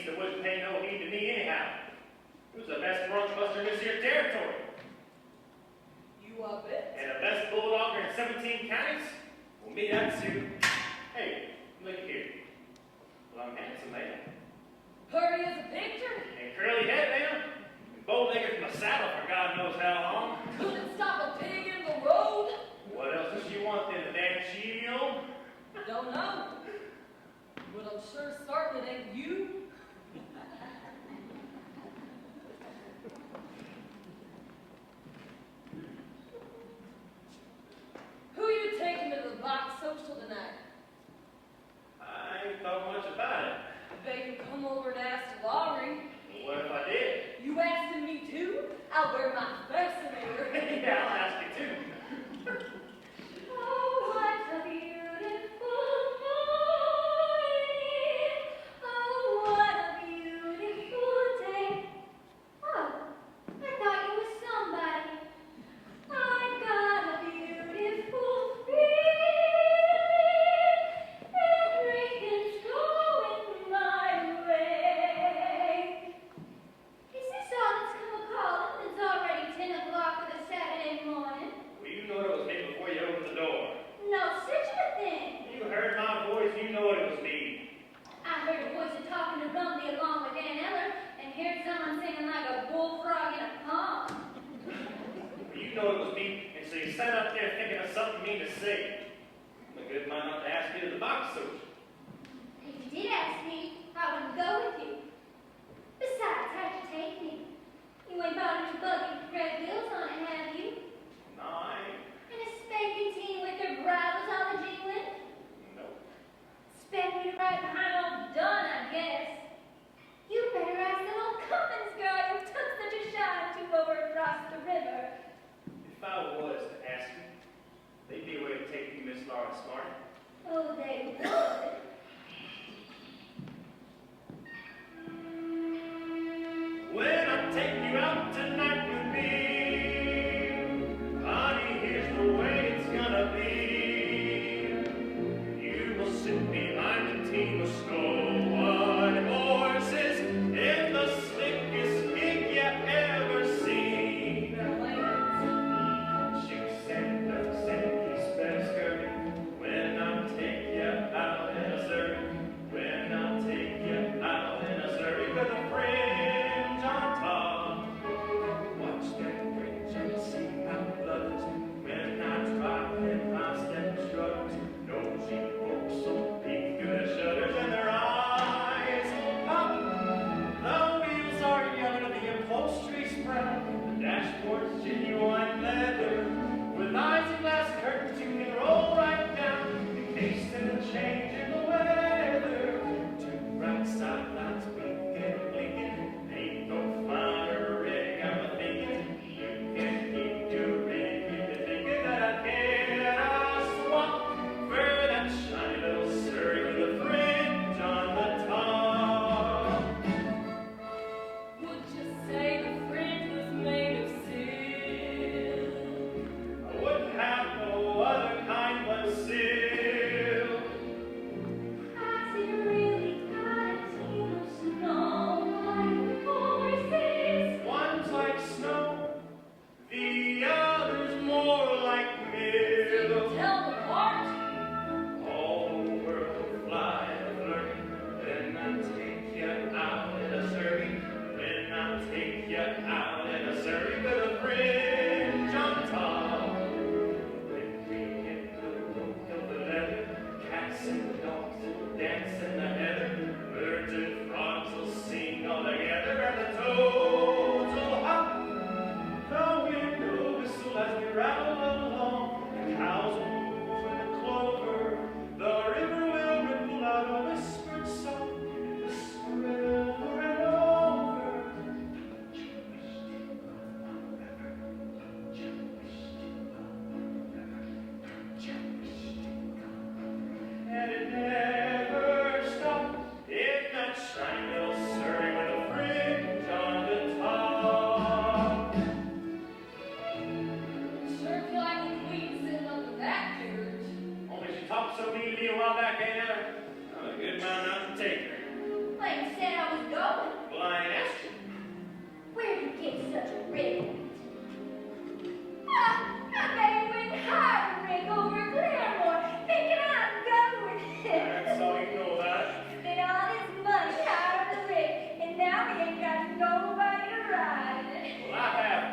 piece that wouldn't pay no heed to me anyhow. Who's the best brunch buster in this here territory? You a bit? And the best bulldogger in 17 counties? Well, me, that's you. Hey, look here. Well, I'm handsome, man. Pretty as a picture. And curly head, man. And bow-legged from a saddle for God knows how long. Couldn't stop a pig in the road. What else does she want then, the damn shield? Don't know. But I'm sure certain it ain't you. Who you taking to the box social tonight? I ain't thought much about it. Bet you come over and ask Laurie. What if I did? You asking me too? I'll wear my fascinator. Yeah, I'll ask you too. Oh, what a beautiful morning. Oh, what a beautiful day. Oh, I thought you were somebody. I've got a beautiful feeling. Everything's going my way. Is this all that's come a-calling? It's already 10 o'clock of a Saturday morning. Well, you know it was me before you opened the door. No such a thing. You heard my voice, you know it was me. I heard a voice talking to Rumpy along with Dan Eller and heard someone singing like a bullfrog in a pond. Well, you know it was me, and so you sat up there thinking of something mean to say. I'm a good mind not to ask you to the box social. If you did ask me, I wouldn't go with you. Besides, how'd you take me? You ain't bought a new buggy with red wheels on it, have you? No, I ain't. And a spanking teen with their bridles all a-jingling? Nope. Expect me to ride behind old Dunn, I guess. You better ask that old Cummins girl who took such a shine to over across the river. If I was to ask you, they'd be a way to take you, Miss Laura Smart. Oh, they would.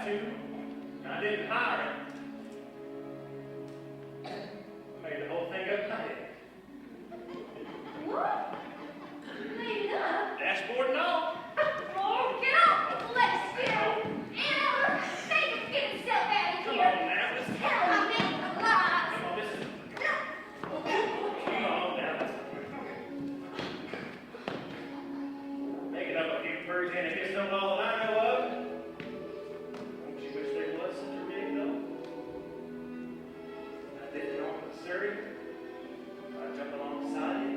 have to. I didn't hire it. I made the whole thing up in my head. What? You made it up? Dashboard and all. Oh, get off the let's go. Anna, take him, get himself out of Come here. on now, listen. Tell him he made the lies. Come on, listen. Come on now, listen. Making up a few birds and it's no all that I know of. Don't you wish there was such a rig, though? I didn't know in Missouri. I jump alongside it.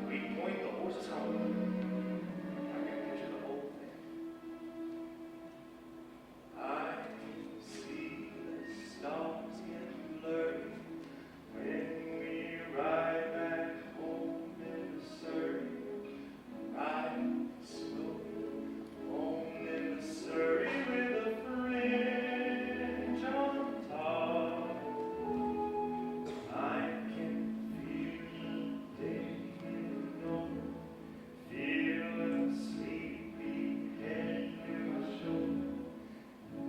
We point the horses home. I can picture the whole thing. I see the stars get blurry when we ride back home in Missouri. Ride slow home in Missouri with a fringe on top. I can feel the day over, feel a sleepy head near my shoulder.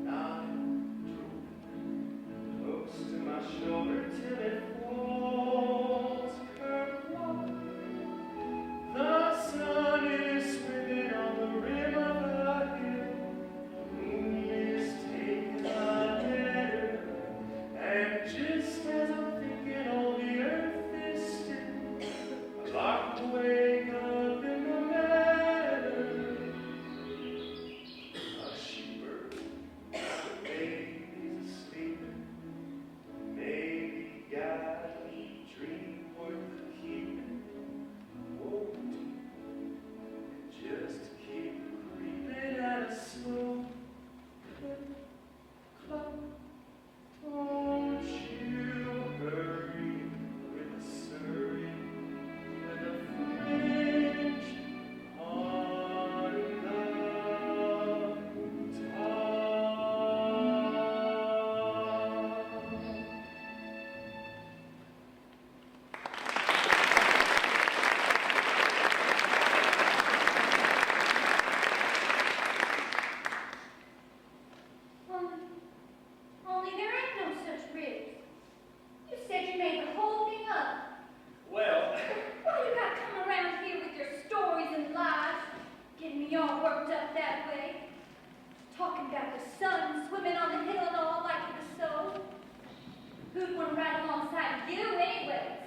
I'm close to my shoulder till it falls curved. The sun is swimming on the rim of a hill. The moon is taking my header. And just as I'm thinking all the earth is still, I lock the wake up in the meadow. A sheepbird, baby's asleep. Maybe got a dream worth keeping. Whoa. Just keep creeping at a slow clip, clop. Don't you hurry with a Surrey, with a fringe on the Only there ain't no such rigs. You said you made the whole thing up. Well, Why you got to come around here with your stories and lies, getting me all worked up that way? Talking about the sun swimming on the hill and all like it was so. Who'd want to ride alongside you anyways?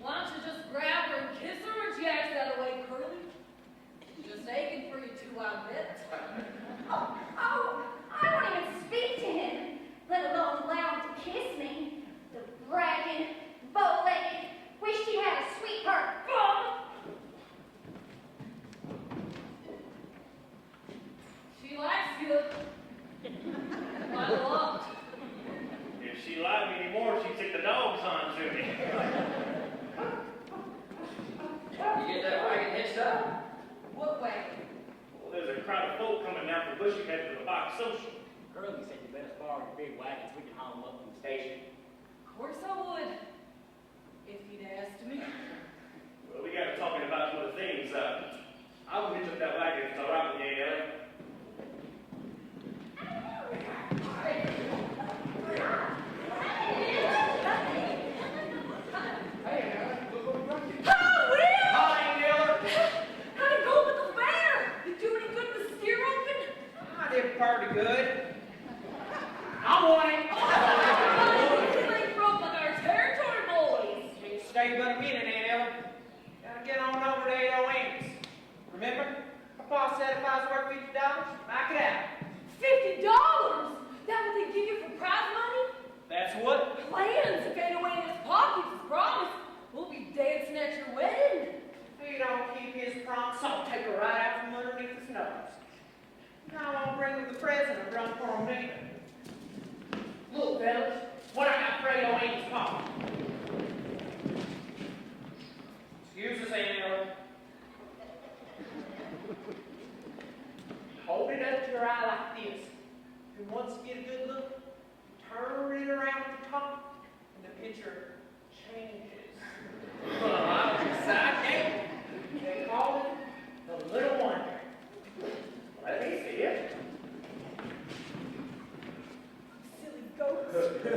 Why don't you just grab her and kiss her when she acts that way, Curly? Just aching for you two, I bet. Oh, I won't even speak to him, let alone allow him to kiss me. The bragging, bow-legged, wish he had a sweetheart bum. She likes you. Quite a lot. if she liked me anymore, she'd take the dogs on to me. You get that wagon hitched up? What wagon? Well, there's a crowd of folk coming down from Bushy Head to the box social. Curly said you better borrow your big wagon so we can haul them up from the station. Of course I would. If he'd asked me. Well, we got to talking about some other things. I will hitch up that wagon if it's all right with you, Ellie. Hi, Miller. How'd it go with the fair? You do any good with steer open? I did pretty good. I won it. You ain't broke like our territory boys. Can't stay but a minute, Aunt Ellen. Gotta get on over to 808's. Remember? Papa said if I was worth $50, back it out. $50? That what they give you for prize money? That's what? Plans if ain't away in his pockets, as promised. We'll be dancing at your wedding. If he don't keep his promise, I'll take her right out from underneath his nose. Now I won't bring him the present or run for him neither. Look, fellas, what I got for 808's pocket. Excuse us, Aunt Ellen. Hold it up to your eye like this. And once you get a good look, turn it around at the top, and the picture changes. Exciting. They call it the Little Wonder. Let me see it. The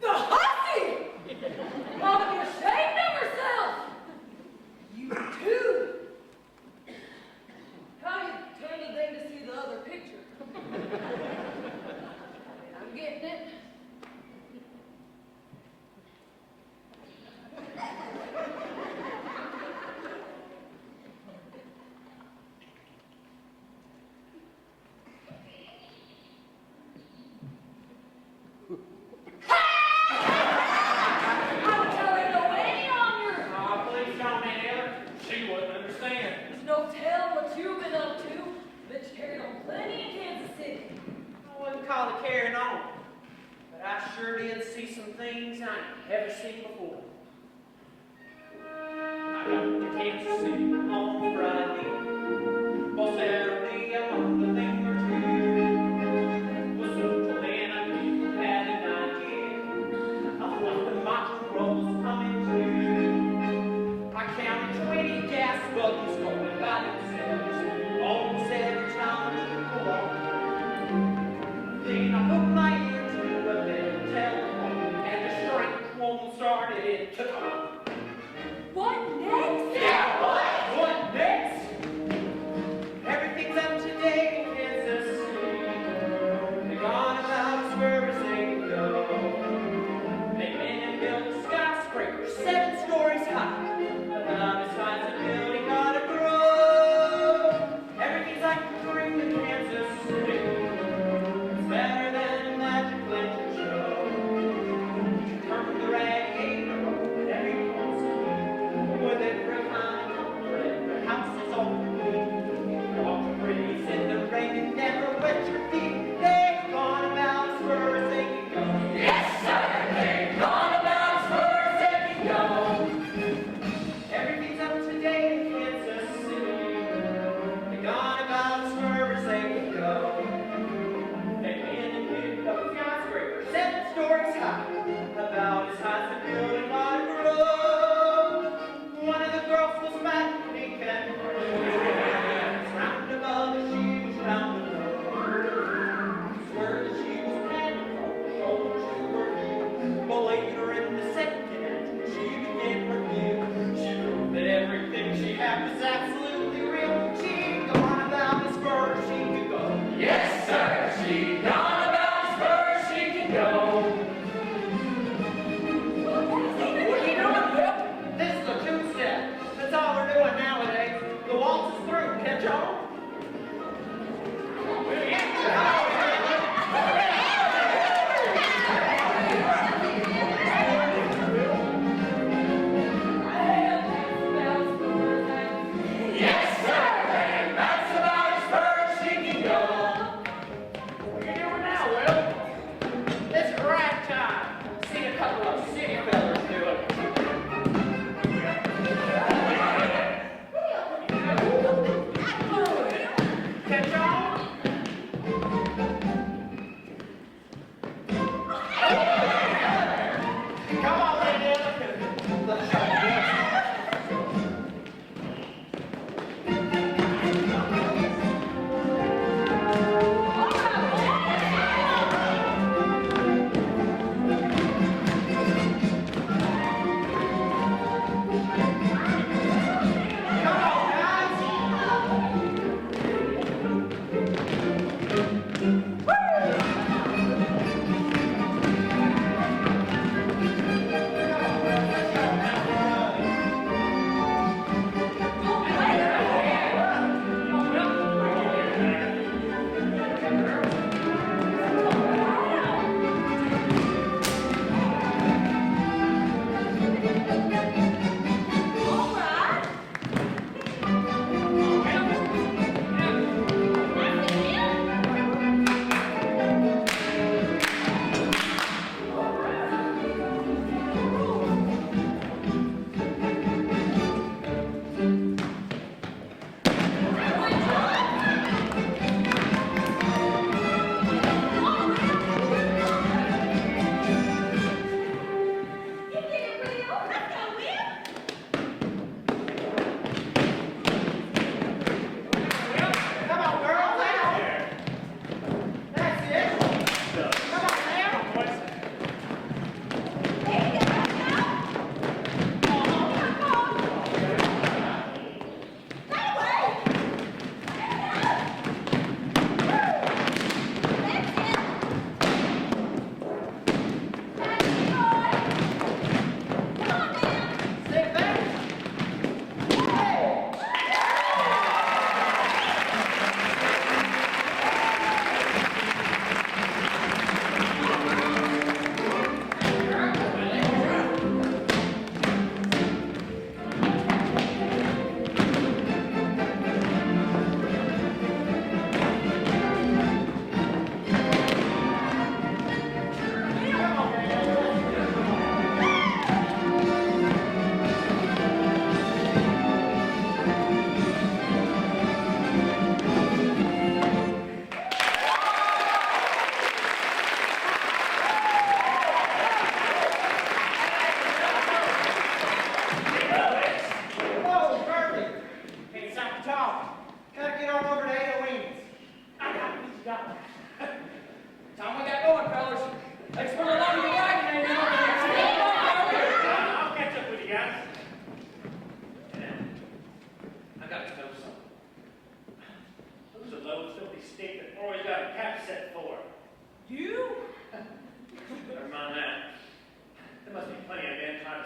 hussy! Ought to be ashamed of herself! You too! How you turned the thing to see the other picture? I'm getting it. I'm telling no any on your. Oh, please don't, man, Ellen. She wouldn't understand. There's no telling what you've been up to. Bet you carried on plenty in Kansas City. I wouldn't call it carrying on, but I sure did see some things I ain't ever seen before. I got to Kansas City on Friday. On Saturday, I learned a thing or two. Was up till then, I didn't have an idea of what the mountain rolls coming to. I counted 20 gas buttons going by themselves, almost every time I took a walk. Then I put my ear to a little telephone, and the shrink won't started it took off. What next? Yeah, what next? Everything's up to date in Kansas City. They're gone about as far as they can go. They've been and built skyscrapers 7 stories high, about as high as a building gotta grow. Everything's like a dream in Kansas City. It's better than a magic lantern show. Turn the radiator on every once in a while. With every kind of bread, the house is open. Walk the breeze in the rain and never wet your feet. They've gone about as far as they can go. Yes, sir, they've gone about as far as they can go.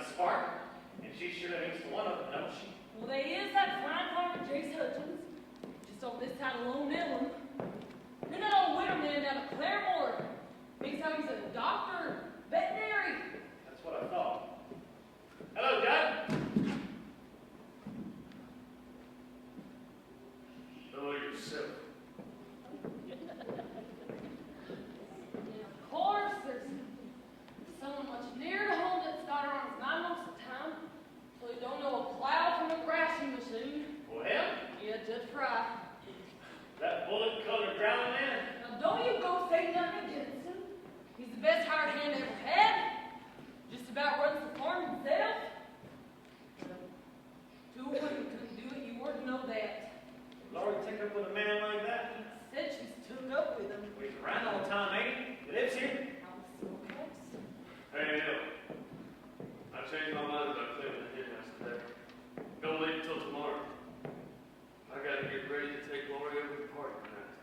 a spark, and she sure thinks one of them, don't she? Well, they is that fine farmer, Jace Hutchins, just on this side of Lone Ellen. And that old widow man down at Claremore. Thinks how he's a doctor, veterinary. That's what I thought. Hello, Dad. Hello yourself. And of course, there's someone much nearer to home that's got her on his mind most of the time, so he don't know a plow from a thrashing machine. Well, Yeah, Judge Fry. that bullet-colored drowning man. Now, don't you go say nothing against him. He's the best hired hand I ever had. Just about runs the farm himself. Two women couldn't do it, you wouldn't know that. Lord, take up with a man like that. He said she's took up with him. Well, he's around all the time, ain't he? He lives here. I was so close. Hey, Neil. I changed my mind about cleaning the hen house today. Don't wait until tomorrow. I gotta get ready to take Lori over to the party tonight.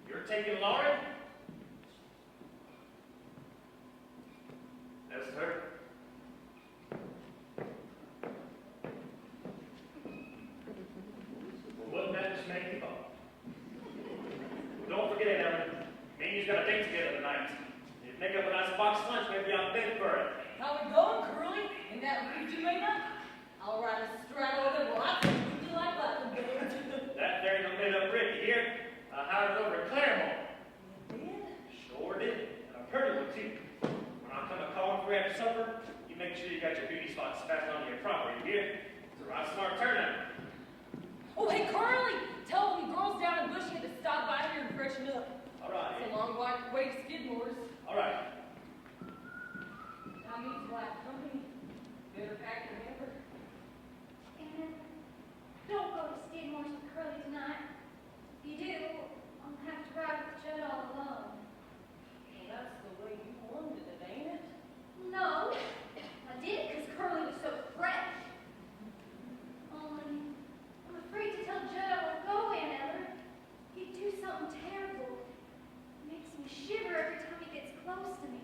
You're taking Laurie? That's her. Well, wouldn't that just make you up? Well, don't forget, Ellen. Me and you's got a date together tonight. You make up a nice box lunch, maybe I'll bid for it. How we going, Curly? In that reef you made up? I'll ride a straddle over the block and we do like that. That there ain't no made up Rick, you hear? I hired it over at Claremore. You did? Sure did. And a pretty one, too. When I come a calling for you after supper, you make sure you got your beauty spots fastened onto your property, you hear? It's a right smart turnout. Oh, hey, Curly! Tell the girls down in Bushy to stop by here and freshen up. All right. It's a long way to Skidmore's. All right. Now means black company. Better pack your hamper. Anna, don't go to Skidmore's with Curly tonight. If you do, I'll have to ride with Judd all alone. Well, that's the way you wanted it, ain't it? No, I did it because Curly was so fresh. Only, I'm afraid to tell Judd I won't go, Aunt Eller. He'd do something terrible. It makes me shiver every time he gets close to me.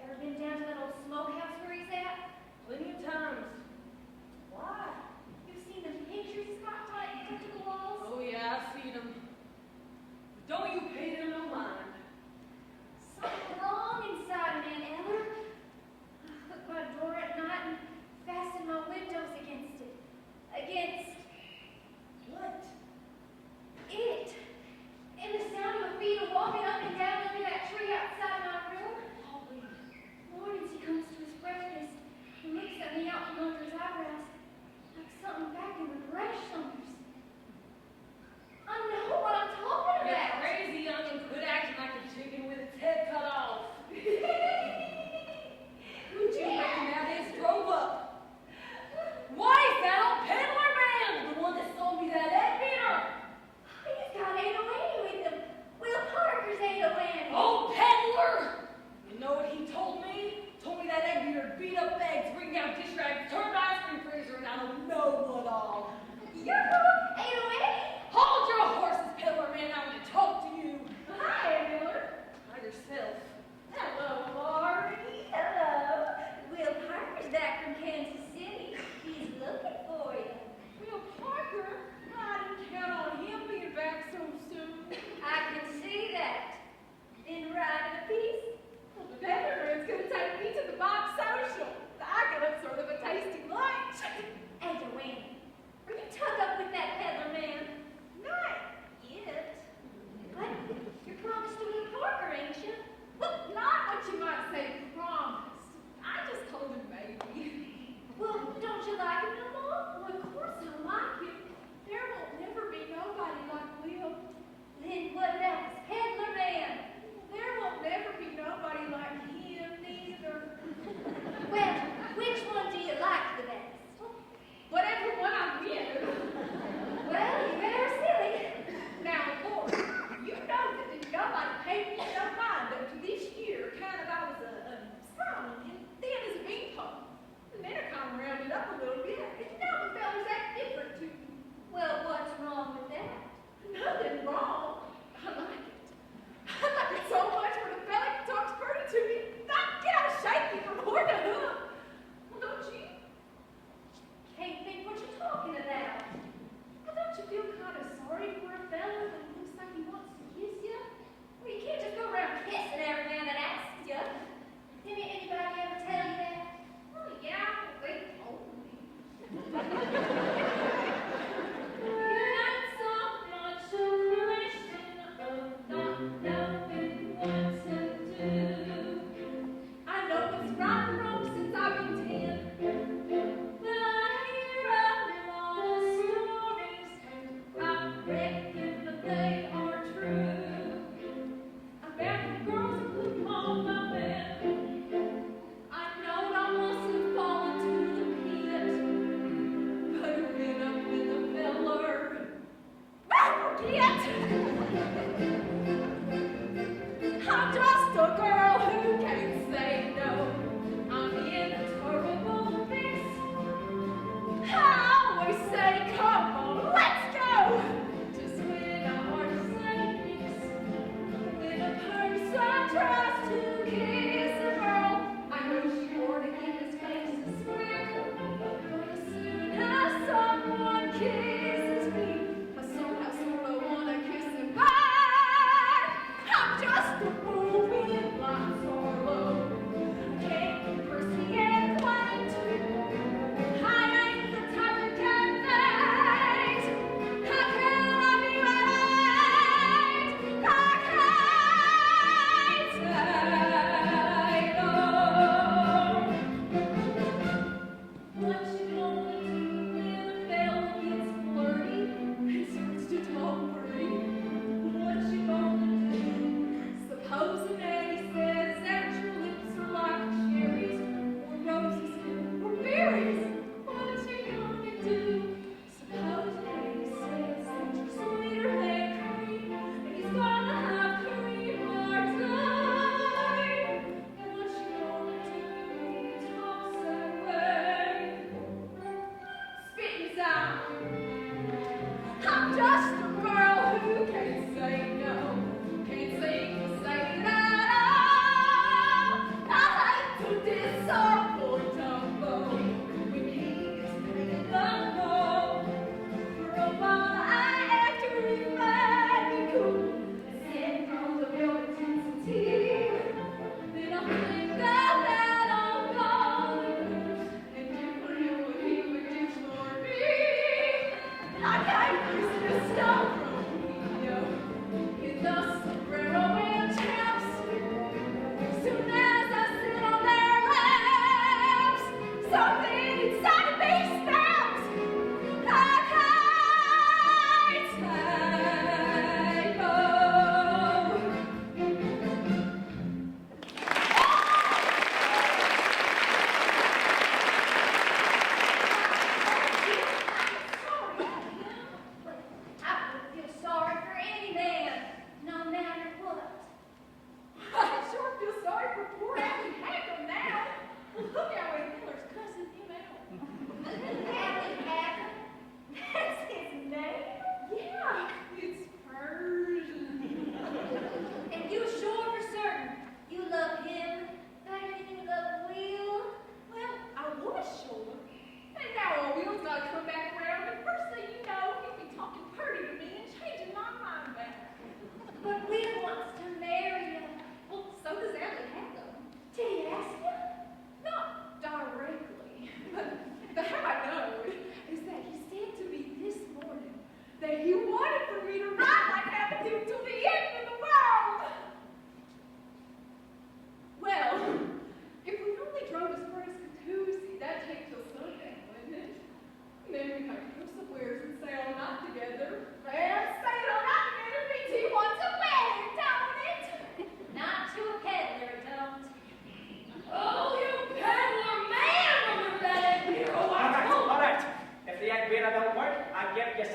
Ever been down to that old smokehouse where he's at? Plenty of times. Why? You've seen the pictures he's got tied to the walls? Oh, yeah, I've seen them. But don't you pay them no mind. Something wrong inside of Aunt Eller. I hook my door at night and fasten my windows against it. Against What? it. And the sound of feet walking up and down under that tree outside my room. Holly. Mornings he comes to his breakfast and looks at me out from under his eyebrows like something back in the brush somewhere. I know what I'm talking You're about. crazy, young, and quit acting like a chicken with its head cut off. Would you reckon that is drove up? Why is that old peddler man? The one that sold me that egg beater? He's got 808 with him. Will Parker's 808. Old peddler! You know what he told me? Told me that egg beater beat up eggs, bring down dish rags, turned ice cream freezer, and I don't know what all. Yoo-hoo! 808. Hold your horses, peddler man. I want to talk to you. Hi, Miller. By yourself. Hello, Marty. Hello. Will Parker's back from Kansas City. He's looking for you. Will Parker? I didn't count on him being back so soon. I can see that. Been riding a piece? Well, the veteran's gonna take me to the Bob Social. I got a sort of a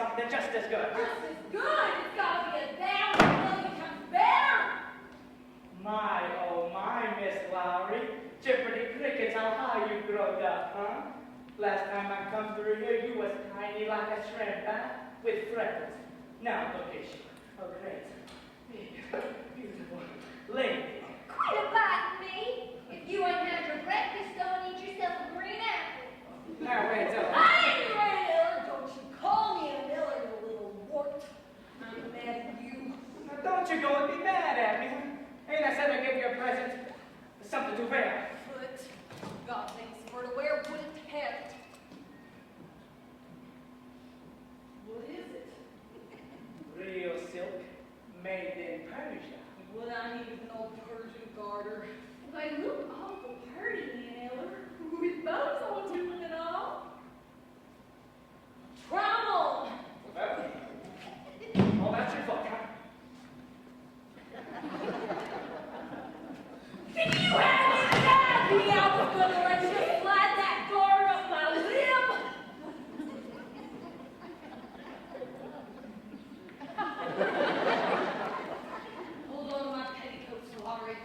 something just as good. Just as good. It's gotta be 1,000,000,000 times better. My, oh my, Miss Lowry. Chipperty crickets, how high you growed up, huh? Last time I come through here, you was tiny like a shrimp, huh? With freckles. Now look at you. Oh, great. Big, beautiful lady. Quit abiding me. If you ain't had your breakfast, go and eat yourself a green apple. Now wait till I ain't ready, Miller. Don't you call me a Miller, you little wart. I'm mad at you. Now don't you go and be mad at me. Ain't I said I'd give you a present? Something to wear. Foot. God thanks for to wear wouldn't have it. What is it? Real silk, made in Persia. What I need is an old Persian garter. They look awful pretty, Aunt Eller. With bows on to it and all. Try 'em on. Oh, that's your fault, huh? Can you have me? I was gonna let you slide that garter up my limb. Hold on to my petticoats, Laurie.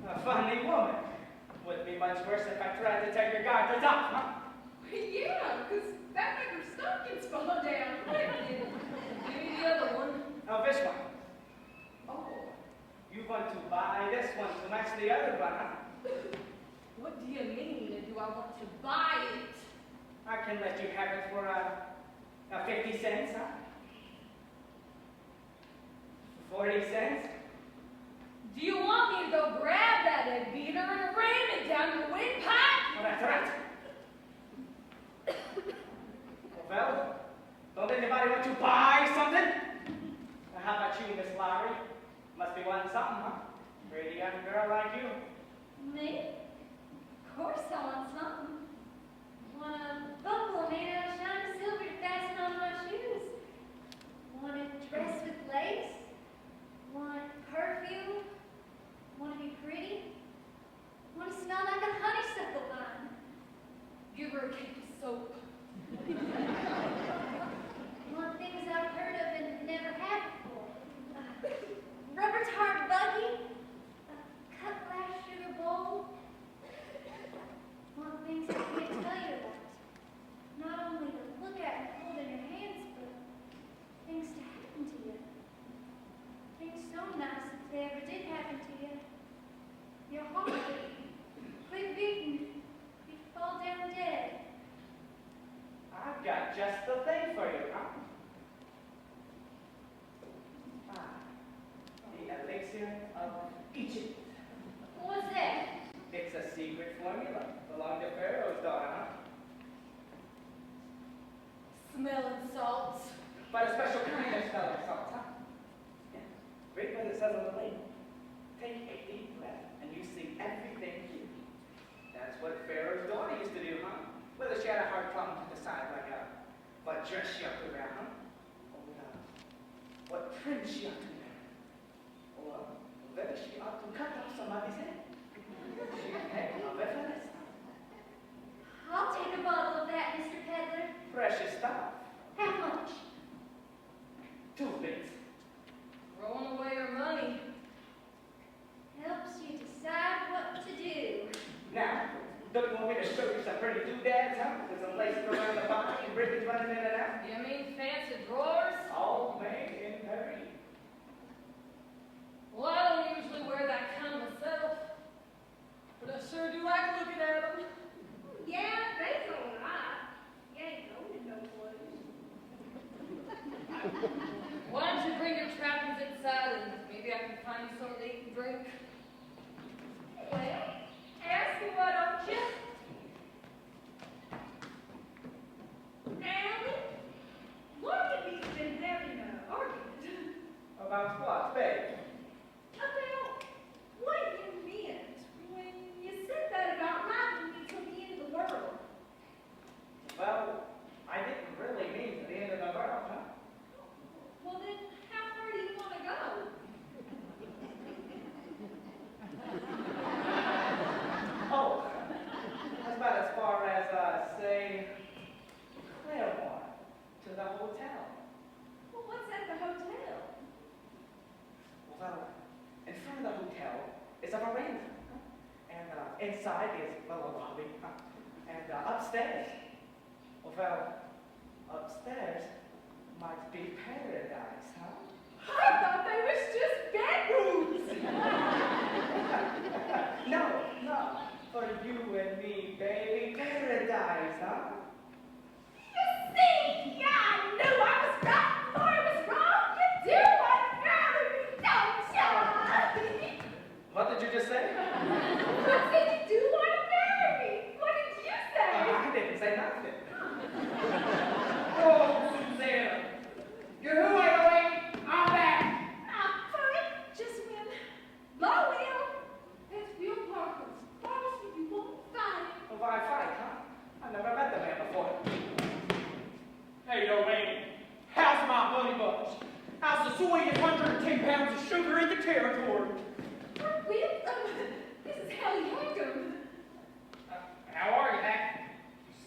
A funny woman. Wouldn't be much worse if I tried to take your garters off, huh? Yeah, because that made her stockings fall down. Give me the other one. Now this one. Oh, You want to buy this one to match the other one, huh? what do you mean? Do I want to buy it? I can let you have it for 50 cents, huh? 40 cents? Do you want me to go grab that and beat her and ram it down your windpipe? Well, that's right. Well, don't anybody want to buy something? Now, how about you, Miss Lowry? Must be wanting something, huh? Pretty young girl like you. Me? Of course I want something. Want a buckle made out of shiny silver to fasten on my shoes. Want a dress with lace. Want perfume. Want to be pretty. Want to smell like a honeysuckle vine. Give her a cake of soap. Want things I've heard of and never had before. Rubber tarred buggy. A cut glass sugar bowl. Want things I can't tell you about. Not only to look at and hold in your hands, but things to happen to you. Things so nice if they ever did happen to you. Your heart would quit beating. You'd fall down dead. I've got just the thing for you, huh? The elixir of Egypt. What's that? It's a secret formula. Belonged to Pharaoh's daughter, huh? Smelling salts. But a special kind of smelling salt, huh? Yeah. Read what it says on the label. Take a deep breath and you see everything here. That's what Pharaoh's daughter used to do, huh? Whether she had a hard problem to decide, like what dress she ought to wear, huh? Or what trim she ought to wear. Or whether she ought to cut off somebody's head. She had a reference. I'll take a bottle of that, Mr. Peddler. Precious stuff. How much? 2 bits. Throwing away her money. Helps you decide what to do. Now, don't you want me to show you some pretty doodads, huh? With some lace around the body and ribbons running in and out? You mean fancy drawers? All made in Paris. Well, I don't usually wear that kind myself. But I sure do like looking at them. Yeah, they all right. You ain't going no place. Why don't you bring your trappings inside and maybe I can find you something to eat and drink? Well, ask me why don't you? Allie, look at these been having an argument. About what, babe? About what you meant when you said that about writing me to inside is a lobby, and upstairs, well, upstairs might be paradise, huh? I thought they was just bedrooms. No, for you and me, baby, paradise, huh? You see, I knew I was right before I was wrong. You do want to marry me, don't you? What did you just say? I said you do want to marry me. What did you say? I didn't say nothing. Oh, Susanna. You're who, 808? I'm back. Fine, just win. Low wheel. That's Will Parker's. Promise you won't find him. Oh, why fight, huh? I've never met the man before. Hey, old man. How's my bunny bunch? How's the sweetest 110 pounds of sugar in the territory? Will, this is Hallie Haggum. How are you, Hack?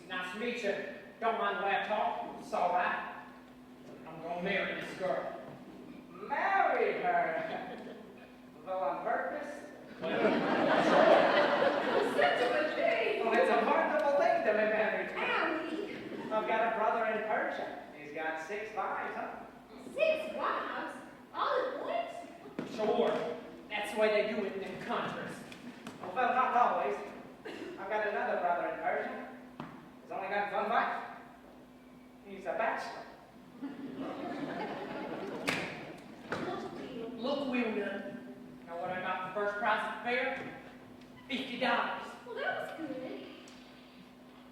Nice to meet you. Don't mind the way I talk. It's all right. I'm gonna marry this girl. Marry her. Well, on purpose? Such a thing. Well, it's a wonderful thing to be married. Allie. I've got a brother in Persia. He's got 6 wives, huh? 6 wives? All at once? Sure. That's the way they do it in them countries. Well, not always. I've got another brother in Persia. He's only got 1 wife. He's a bachelor. Look, Wilna. Know what I got for first prize at the fair? $50. Well, that was good.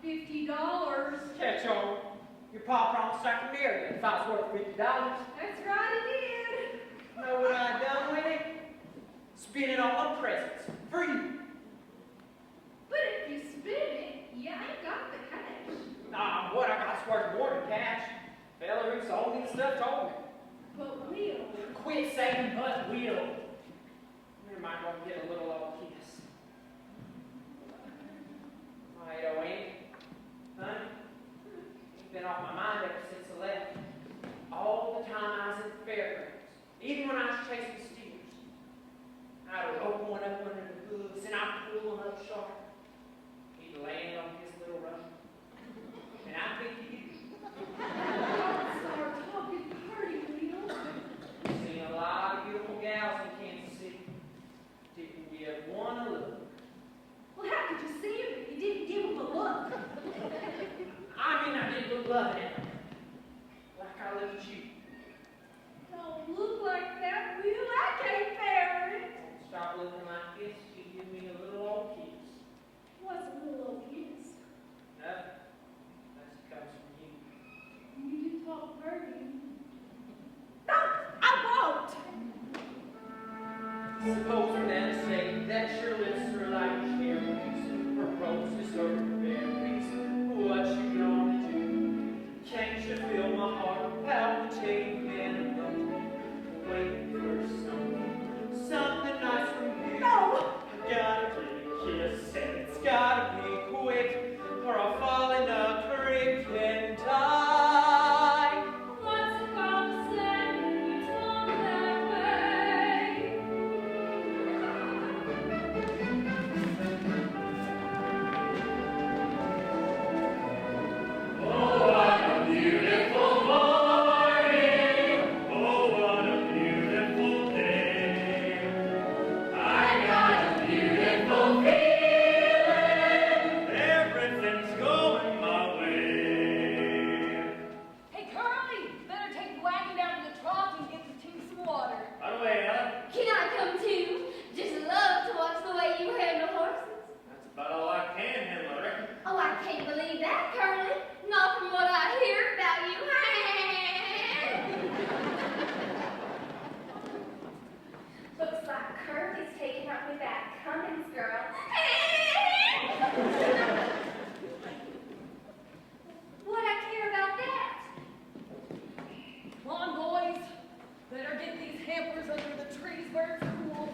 $50. Catch on. Your pa promised I could marry you if I was worth $50. That's right, it did. Know what I done with it? Spent it all on presents. For you. But if you spin it, you ain't got the cash. Nah, what I got's worth more than cash. Fella who sold me the stuff told me. But Will, Quit saying but will. We might go get a little old kiss. My 808. Honey, you've been off my mind ever since I left. All the time I was at the fairgrounds. Even when I was chasing steers. I would open one up under the hooves and I'd pull him up sharp. He'd land on his little run. And I'd think you. start talking party, Will. Seen a lot of beautiful gals in Kansas City. Didn't give one a look. Well, how could you see him if you didn't give him a look? I did look loving it. Like I looked at you. Don't look like that, Will. I can't bear it. Stop looking like this. You give me a little old kiss. What's a little old kiss? Nothing. Unless it comes from you. You do talk dirty. No, I won't. Suppose we're then to say that your lips are like cherries, her roses are berries. What you gonna do? Can't you feel my heart palpitating and waiting for something nice from you? No. Gotta get a kiss and it's gotta be quick, or I'll fall in a creek and die. What's it gonna say when you talk that way? Oh, what a beautiful morning! Oh, what a beautiful day! I got a beautiful feeling. Everything's going my way. Hey, Curly, better take the wagon down to the trough and get the team some water. By the way, Ellen, Can I come too? Just love to watch the way you handle horses. that's about all I can handle, I reckon. Oh, I can't believe that, Curly. Not from what I hear about you. Looks like Curly's taking up with that Cummins girl. What I care about that? Come on, boys. Better get these hampers under the trees where it's cool.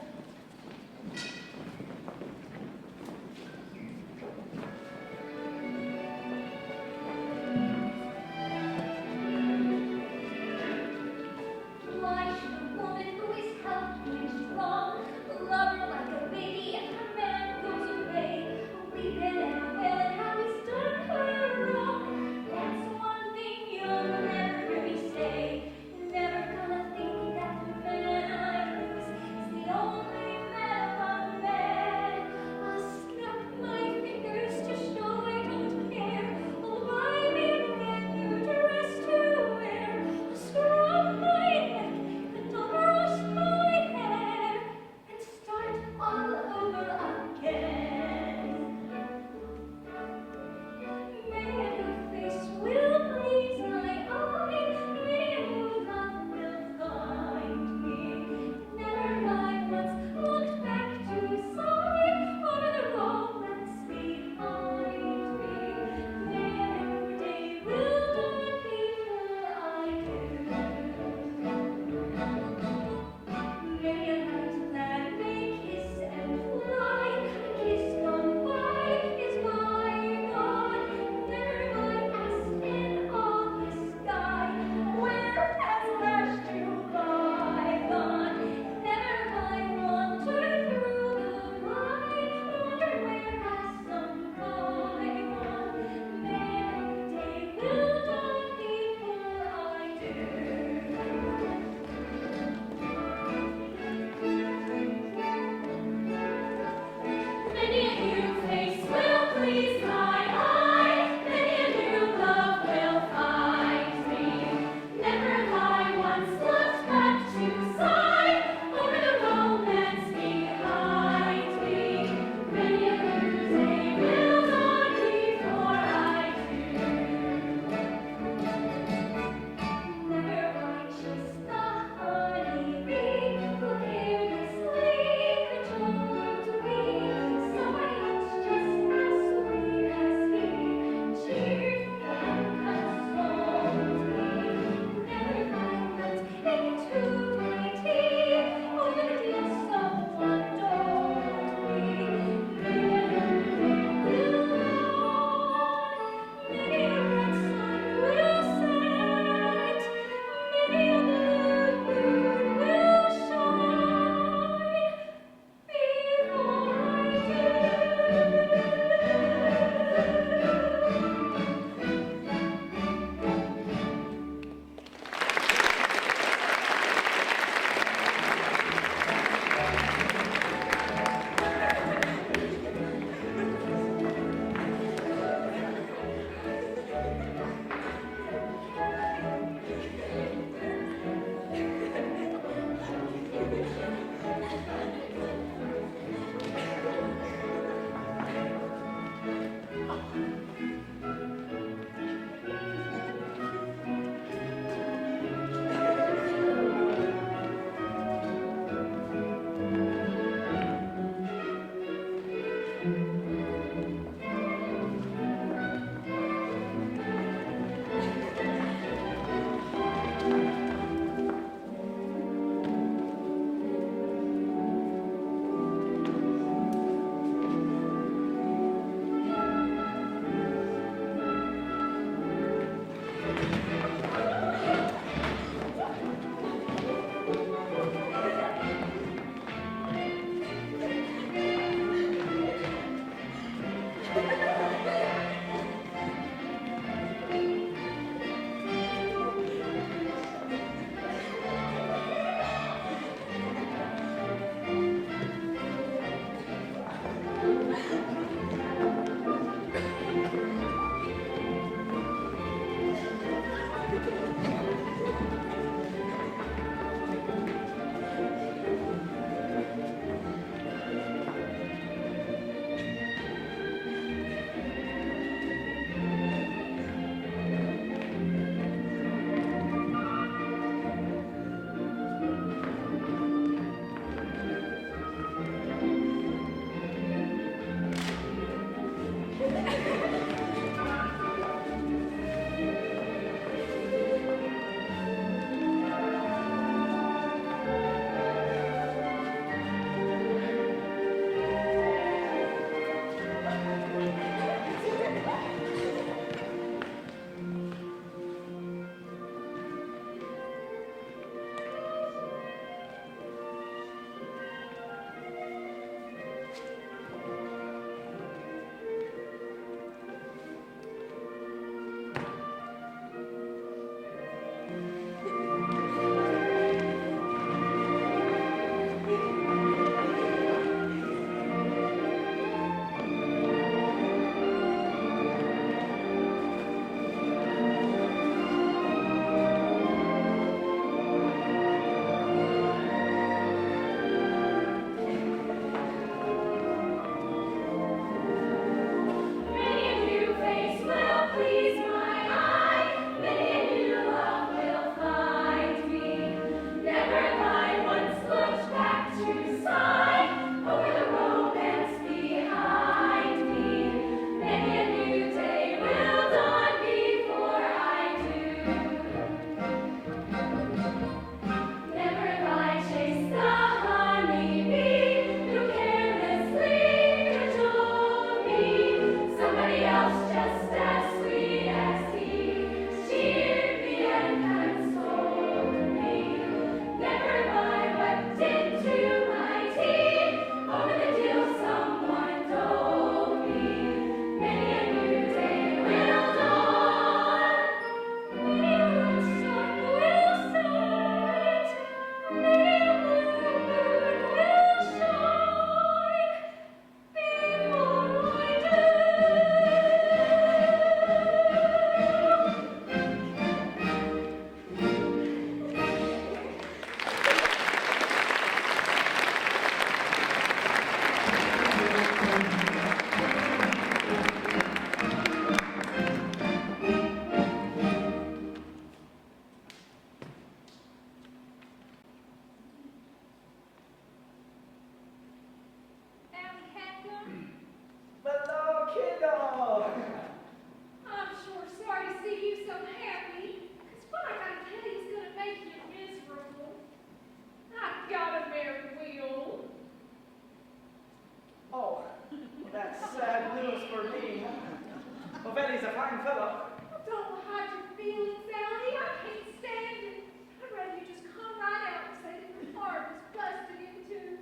fine fellow. Don't hide your feelings, Sally. I can't stand it. I'd rather you just come right out and say that your heart is busted in two.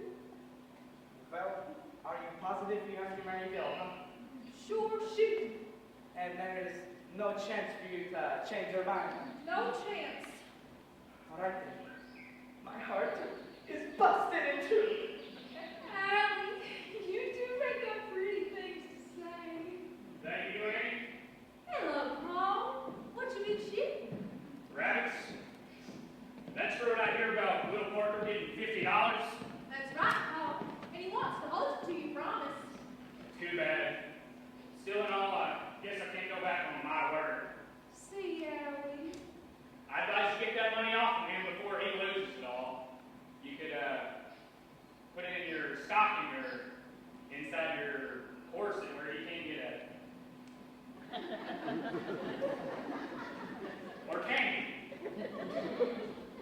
Well, are you positive you're going to marry Bill, huh? Sure shooting. And there is no chance for you to change your mind? No chance. All right then. My heart is busted in two. Allie, you do make up pretty things to say. That you, Annie? Hello, Paul. What you been shooting? Rabbits? That true what I hear about Will Parker getting $50? That's right, Paul. And he wants to hold it to you, promise. Too bad. Still in all, I guess I can't go back on my word. See, Allie. I'd advise you get that money off of him before he loses it all. You could put it in your stocking or inside your corset where he can't get at it. Or candy.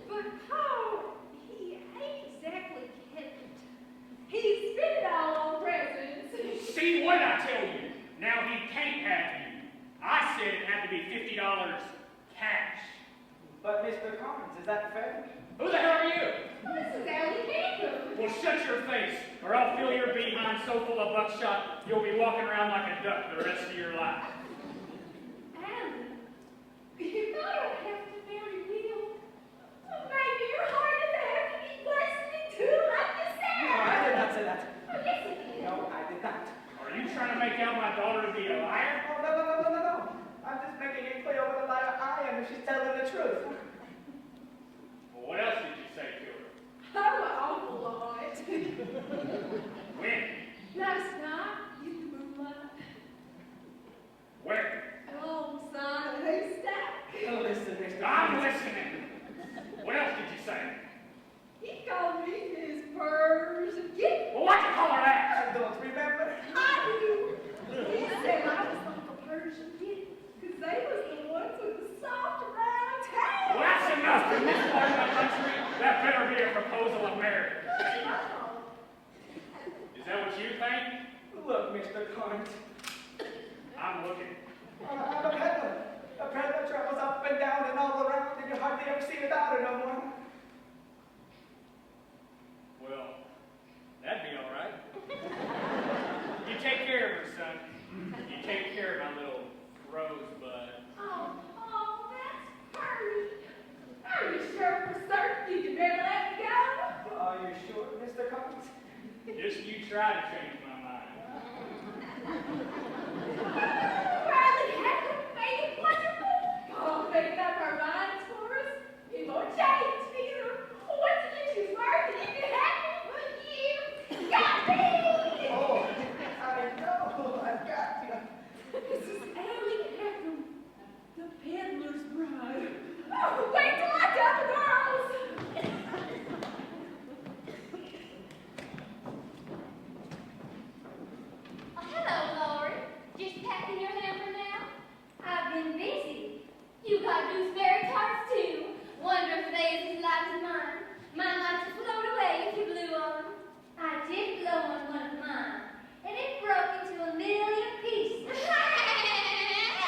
But Paul, he ain't exactly kept it. He spent it all on presents. See, what did I tell you? Now he can't have you. I said it had to be $50 cash. But Mr. Collins, is that fair? Who the hell are you? Well, this is Allie Campbell. Well, shut your face, or I'll fill your behind so full of buckshot you'll be walking around like a duck the rest of your life. Allie, if I don't have to marry Will, maybe your heart doesn't have to be busted in two like you said. No, I did not say that. Oh, yes, it did. No, I did not. Are you trying to make out my daughter to be a liar? Oh, no. I'm just making it clear what a liar I am if she's telling the truth. Well, what else did you say to her? Oh, an awful lot. When? Last night, in the moonlight, Where? alongside a haystack. Oh, listen, Mr. I'm Collins. listening. What else did you say? He called me his Persian kitten. Well, what'd you call her that? I don't remember. I do. He said I was like a Persian kitten, because they was the ones with the soft round tail. Well, that's enough. In this part of the country, that better be a proposal of marriage. Is that what you think? Look, Mr. Collins. I'm looking. I'm a peddler. A peddler travels up and down and all around, and you hardly ever see a daughter no more. Well, that'd be all right. You take care of her, son. You take care of my little rosebud. Oh, that's pretty. Are you sure for certain you can never let me go? Are you sure, Mr. Collins? Just you try to change my mind. Riley hasn't made it wonderful. Oh, making up our minds for us. People are changed, Peter. Once you get your work and you can have it for years. Got me! Oh, I know. I got you. This is Allie Campbell, the peddler's bride. Oh, wait till I tell the girls! Oh, hello, Lori. Just packing your hamper now? I've been busy. You got gooseberry tarts, too. Wonder if they is as light as mine. Mine might just float away if you blew on them. I did blow on one of mine, and it broke into a million pieces.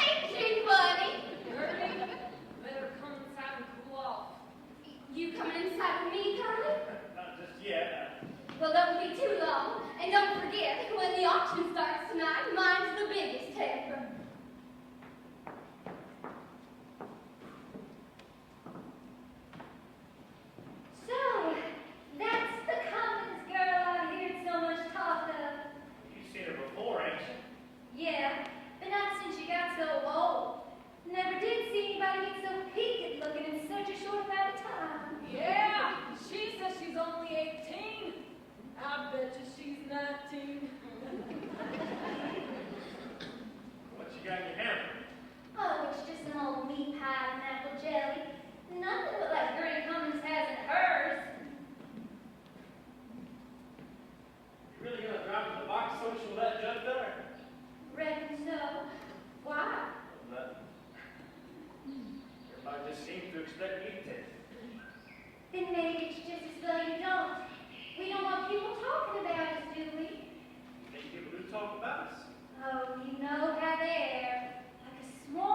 Ain't you funny? Gertie, better come inside and cool off. You coming inside with me, Curly? Not just yet. Well, don't be too long. And don't forget, when the auction starts tonight, mine's the biggest hamper. So, that's the Collins girl I've heard so much talk of. You've seen her before, ain't you? Yeah, but not since she got so old. Never did see anybody get so peaked looking in such a short amount of time. Yeah, she says she's only 18. I bet you she's 19. What you got in your hamper? Oh, it's just some old meat pie and apple jelly. Nothing but like Gertie Cummins has in hers. You really gonna drive to the box social with that junk there? Reckon so. Why? Everybody just seems to expect me to take it. Then maybe it's just as well you don't. We don't want people talking about us, do we? Think people do talk about us? Oh, you know how they are. Like a small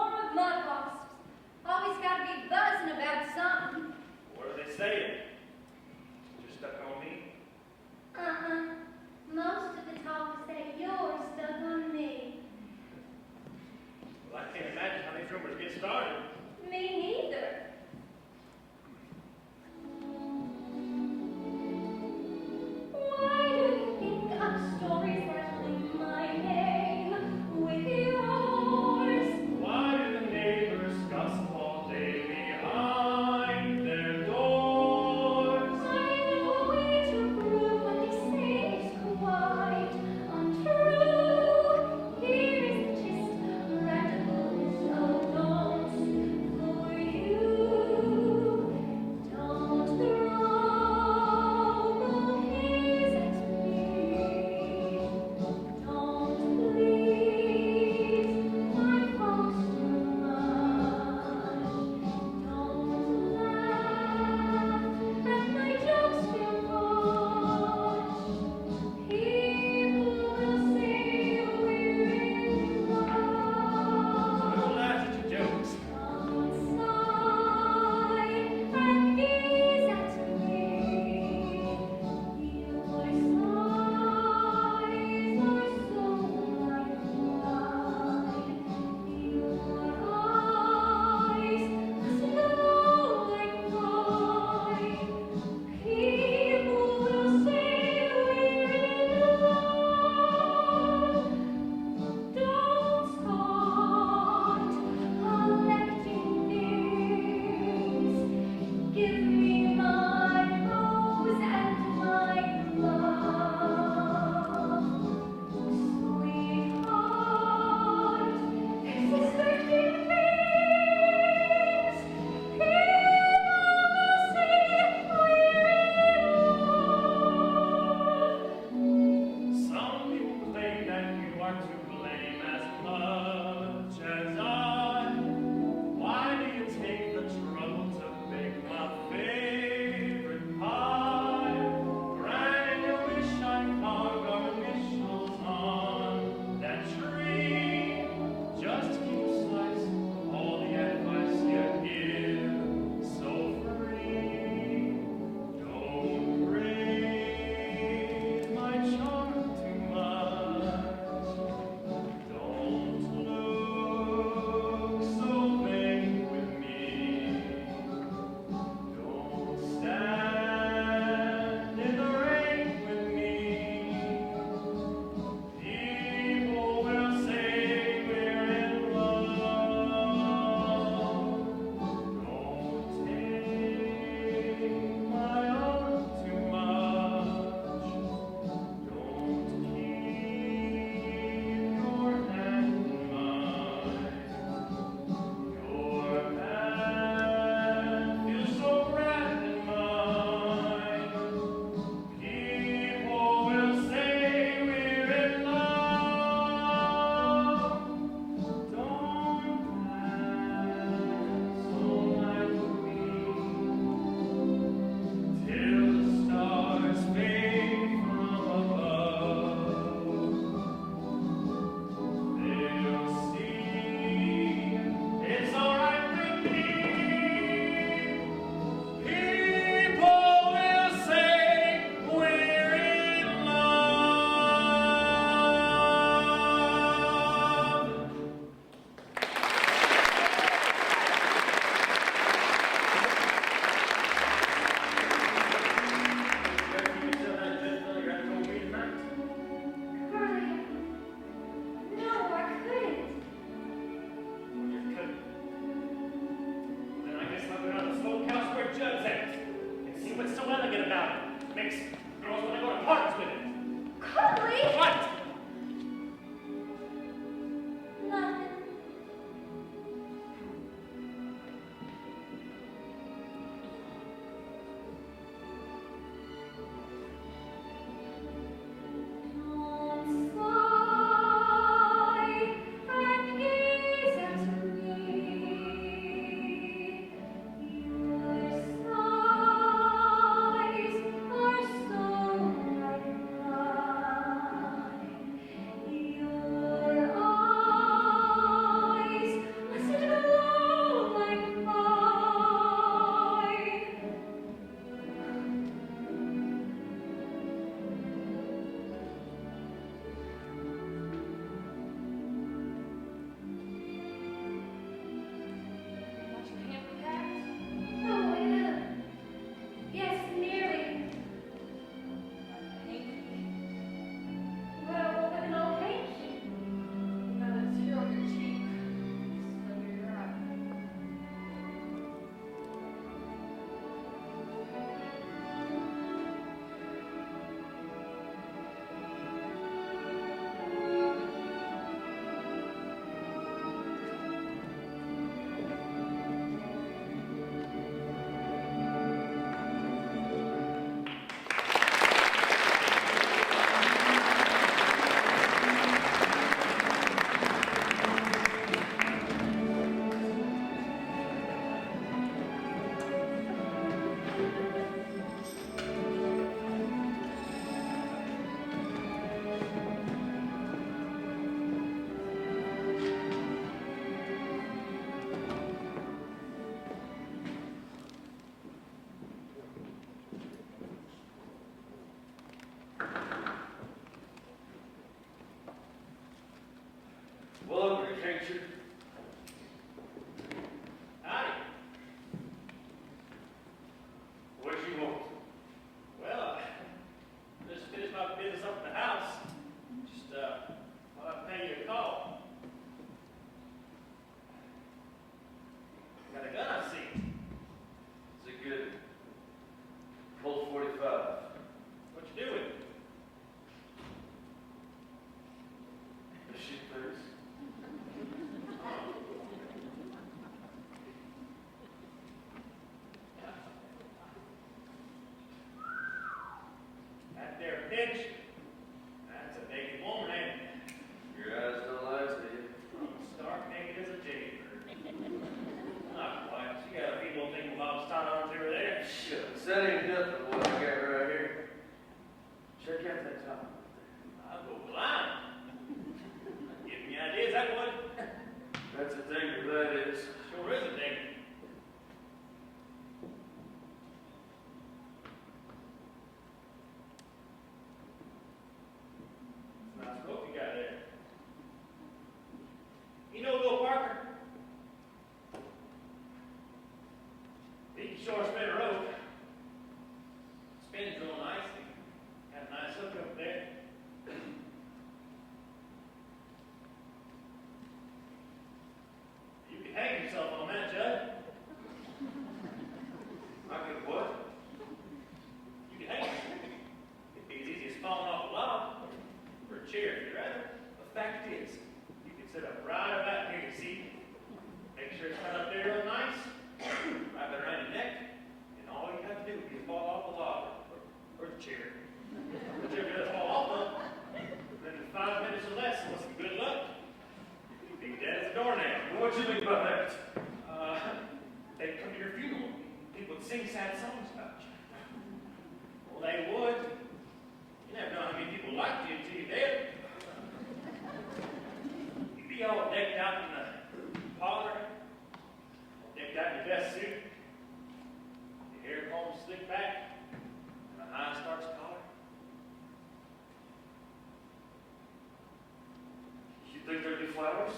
flowers?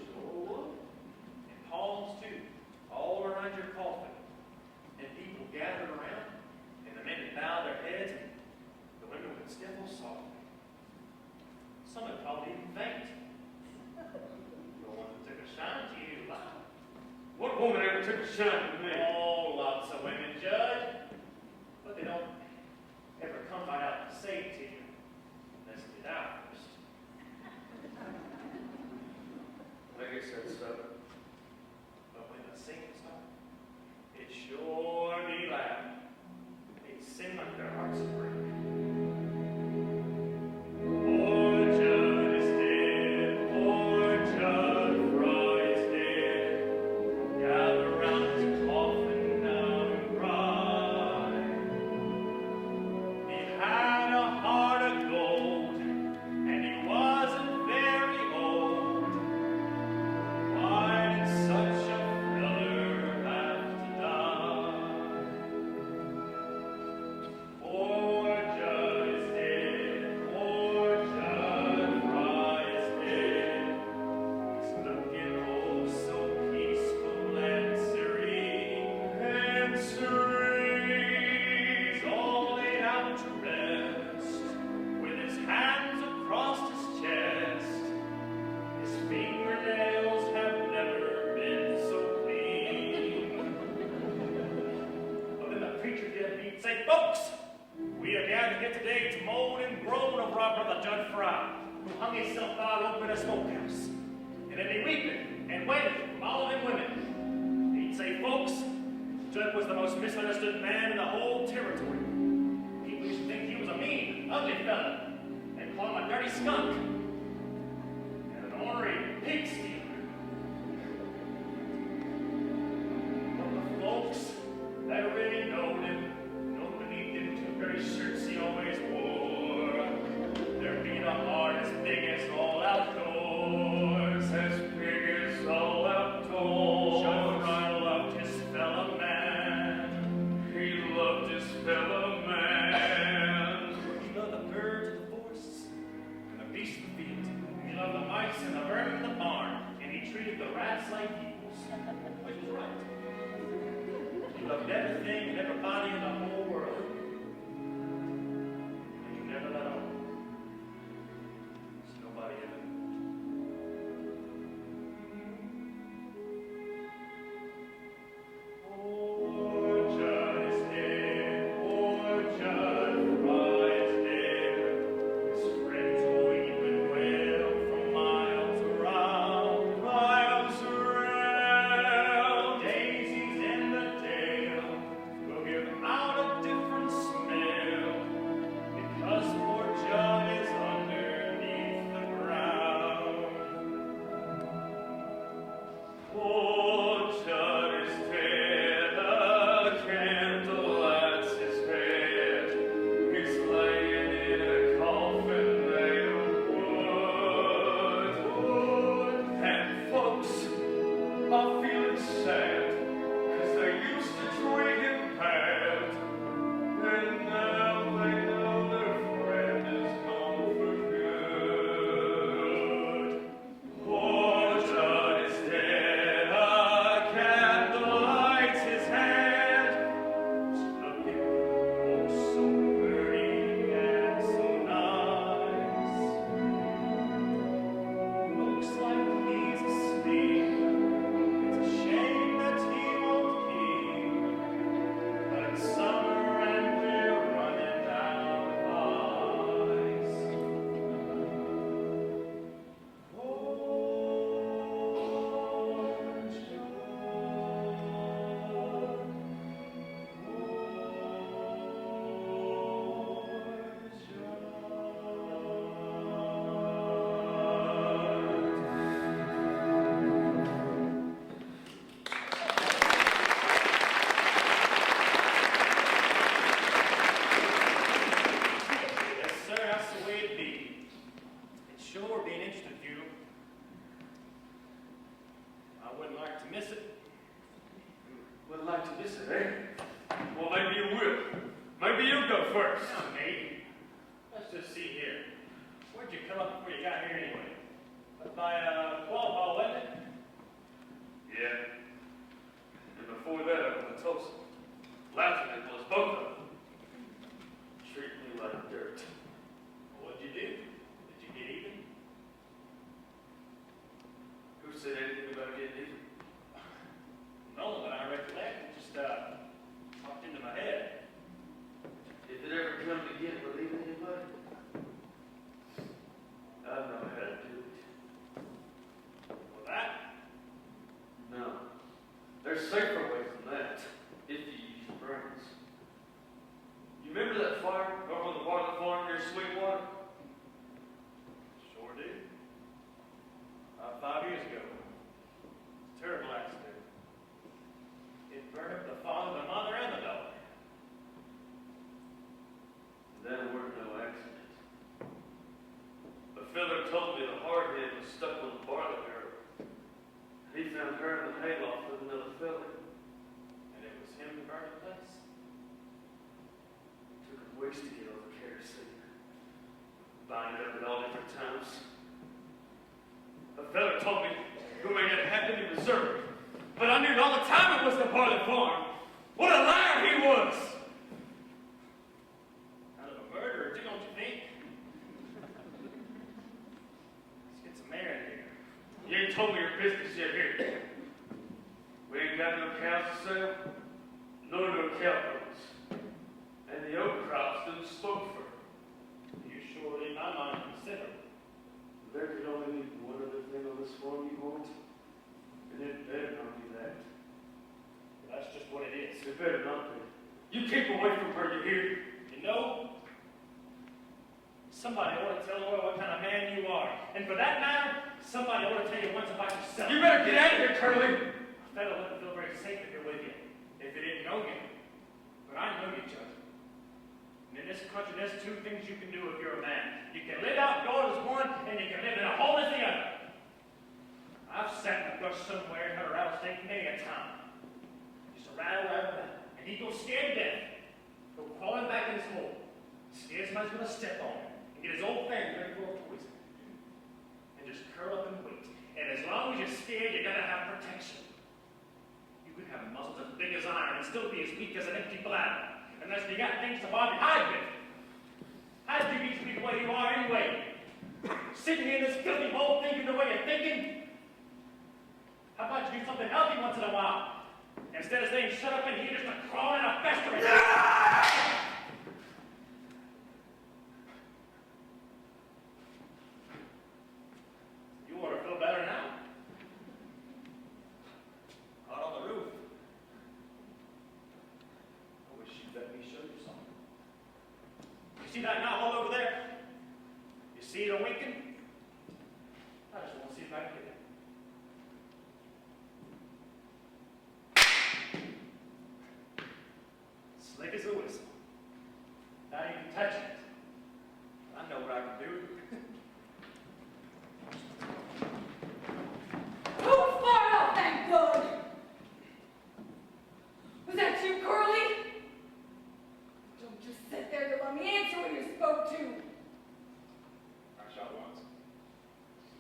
Sure would. And palms too, all around your coffin. And people gathered around, and the men would bow their heads, and the women would sniffle softly. Some would probably even faint. The one that took a shine to you, wow. What woman ever took a shine to me? Oh, lots of women, Judge. But they don't ever come right out and say it to you unless you get out first. I guess that's But when the singing starts, it sure be loud. They sing like their hearts are breaking. Poor Judd is dead, poor Judd Fry is dead. Gather round his coffin now and cry. He had a heart of gold, and he wasn't very old. Why did such a feller have to die? Poor Judd is dead, poor Judd Fry is dead. He's looking oh so peaceful and serene, He's all laid out to rest, with his hands across his chest. His fingernails have never been so clean. But then the preacher did he'd say, folks, we are gathered here today to moan and groan over our brother Judd Fry, who hung himself out open a smokehouse. And then he weeping and wailing from all them women. He'd say, folks, Judd was the most misunderstood man in the whole territory. People used to think he was a mean, ugly fella, and call him a dirty skunk and an ornery pig stealer. But the folks that really knowed him, knowed beneath them two very shirts he always wore. There being a heart as big as all outdoors, as big as all outdoors. Judd Fry loved his fellow man. he loved his fellow man. He loved the birds of the forests and the beasts of the field. He loved the mice and the vermin in the barn, and he treated the rats like equals, which was right. He loved everything and everybody in the whole world, and he never let on. So nobody ever knew. Poor Judd is dead, poor Judd Fry is dead. His friends weep and wail from miles around, miles around. Daisies in the dale will give out a different smell, because poor Judd is underneath the ground. Poor Judd is dead, a candle lights his head. He's laying in a coffin made of wood. And folks are feeling sad, 'cause they used to treat him bad. And now they know their friend is gone for good. Poor Judd is dead, a candle lights his hand. It's looking oh so pretty and so nice. Looks like he's asleep. It's a shame that he won't keep. But it's summer and we're running out of ice. Poor Yes, sir, that's the way it be. It sure be an interesting funeral. I wouldn't like to miss it. Would like to miss it, eh? Well, maybe you will. Maybe you go first. Now, mate, let's just see here. Where'd you come up before you got here anyway? by Qualpah, wasn't it? Yeah. And before that, I was in Tulsa. Laughing at both of them. Treat me like dirt. What'd you do? Did you get even? Who said anything about getting even? No, but I recollect. It just popped into my head. If it ever come to getting relieving anybody, I know how to do it. Well, that? No. There's safer ways than that, if you use your brains. You remember that fire over on the Bartlett farm near Sweetwater? Sure do. About 5 years ago. Terrible accident. It burned up the father, the mother, and the daughter. That weren't no accident. A fella told me the hardhead was stuck on the Bartlett girl. He found her in the hayloft with another fella. And it was him who burned the place? Took him weeks to get over kerosene. Buying it up at all different times. A fella told me who made it happen in Missouri. But I knew all the time it was the Bartlett farm. What a liar he was! Kind of a murderer, too, don't you think? Let's get some air in here. You ain't told me your business yet here. We ain't got no cows to sell, nor no cowboys. And the oat crops didn't spoke for. You sure leave my mind consider. There could only be one other thing on this farm you want, and it better not be that. That's just what it is. It better not be. You keep away from her, you hear? You know, somebody ought to tell her what kind of man you are. And for that matter, somebody ought to tell you once about yourself. You better get out of here, Curly! A fellow wouldn't feel very safe if you're with you, if he didn't know you. But I know you, Judge. And in this country, there's two things you can do if you're a man. You can live outdoors as one, and you can live in a hole as the other. I've sat in the brush somewhere and heard a rattlesnake many a time. Just a rattle, and he'd go scared to death. Go crawling back in his hole. Scared somebody's gonna step on him and get his old fangs ready for a poison. And just curl up and wait. And as long as you're scared, you gotta have protection. You can have muscles as big as iron and still be as weak as an empty bladder. Unless you got things to bother hide with. How'd you get to be the way you are anyway? Sitting here in this filthy hole thinking the way you're thinking? How about you do something healthy once in a while? Instead of staying shut up in here just a crawling and a festering. You ought to feel better now. Out on the roof. I wish you'd let me show you something. You see that knot hole over there? You see it a-winking? I just want to see if I can get it. Slick as a whistle. Not even touching it. I know what I can do. Who fired off that gun? Was that you, Curly? Don't just sit there and let me answer when you're spoke to. I shot once.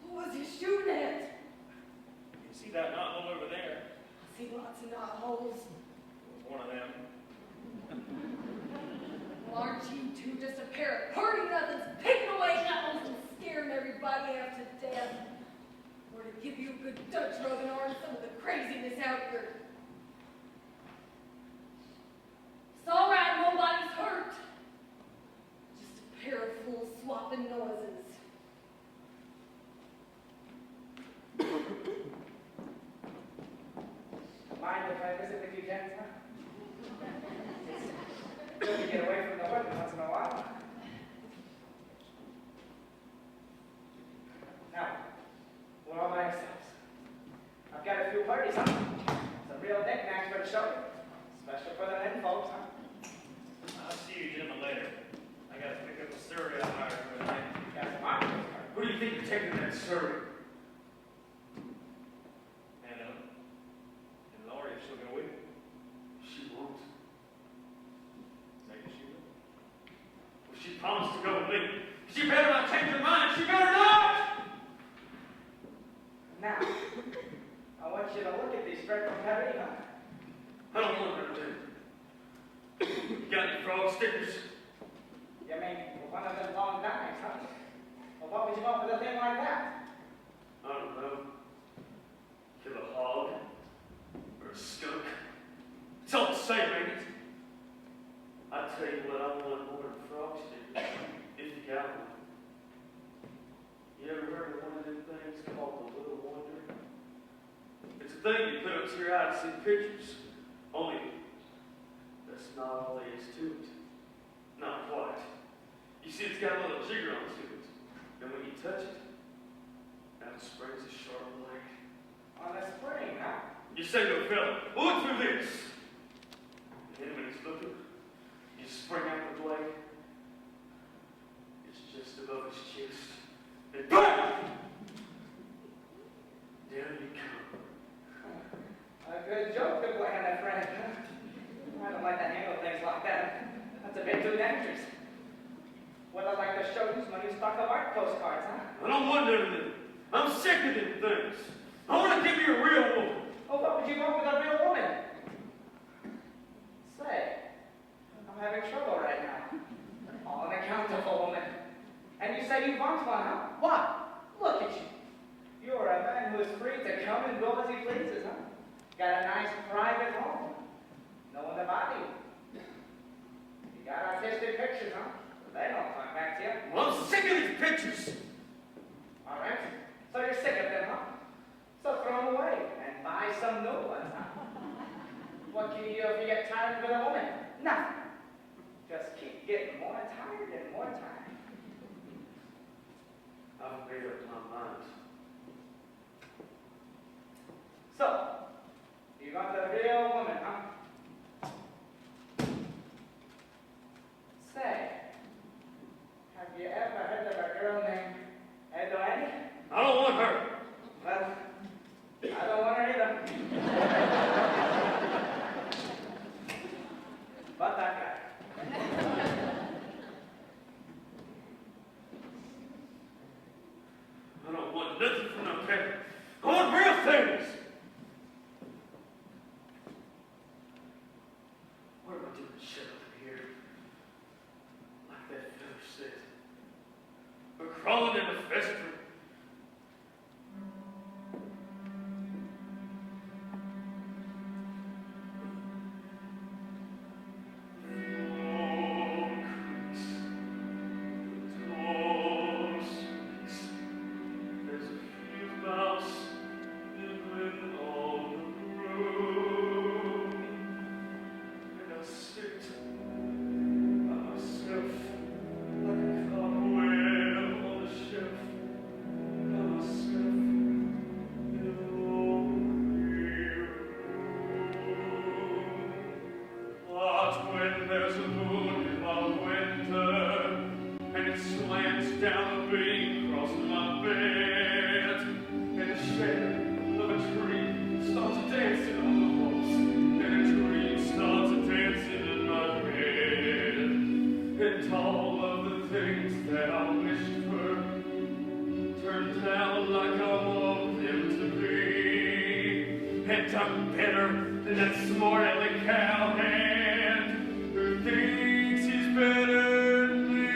Who was he shooting at? You see that knot hole over there? I see lots of knot holes. It was one of them. Well, aren't you two just a pair of party nothings picking away apples and scaring everybody half to death? Or to give you a good Dutch rubbing on some of the craziness out here. It's all right, nobody's hurt. Just a pair of fools swapping noises. Mind if I visit with you, gents, huh? It's good to get away from the women once in a while. Now, we're all by ourselves. I've got a few parties on. Some real knickknacks for the show. Special for the men folks, huh? I'll see you gentlemen later. I gotta pick up the Surrey I hired for the night. Got some options. Who do you think you're taking that Surrey? And Laurie, if she'll go with me. She won't. Maybe she will. Well, she promised to go with me. She better not change her mind. She better not! straight from Paris, huh? I don't want her to. You got any frog stickers? You mean one of them long knives, huh? Well, what would you want with a thing like that? I don't know. Kill a hog or a skunk. It's all the same, ain't it? I tell you what, I want more than frog stickers, if you got one. You ever heard of one of them things called the Little Wonder? It's a thing you put up to your eye to see pictures. Only, that's not all there is to it. Not quite. You see, it's got a little jigger onto it. And when you touch it, out springs a sharp blade. On a spring, huh? You say to a fella, look through this. And then when he's looking, you spring out the blade. It's just above his chest. And BAM! Down you come. A good joke to play on that friend. I don't like to handle things like that. That's a bit too dangerous. What I'd like to show you is my new stock of art postcards, huh? I don't want none of them. I'm sick of them things. I want to give you a real woman. Oh, what would you want with a real woman? Say, I'm having trouble right now. All on account of a woman. And you say you want one, huh? What? Look at you. You're a man who is free to come and go as he pleases, huh? Got a nice private home. No one to bother you. You got artistic pictures, huh? They don't talk back to you. Well, I'm sick of these pictures. All right. So you're sick of them, huh? So throw them away and buy some new ones, huh? What can you do if you get tired with a woman? Nothing. Just keep getting more tired and more tired. I've made up my mind. So, you got the real woman, huh? Say, have you ever heard of a girl named Edwin? I don't want her. Well, I don't want her either. But that guy. I don't want nothing from no pepper. I want real things. What am I doing shut up here? Like that feather said. We're crawling in the festering. I'm better than that smart-aleck cowhand who thinks he's better than me.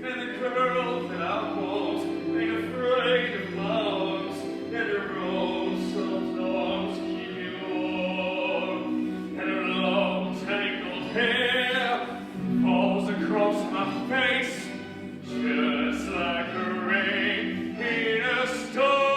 And the girl that I want ain't afraid of bugs, and her rose soft arms keep me warm, and her long tangled hair falls across my face just like a rain in a storm.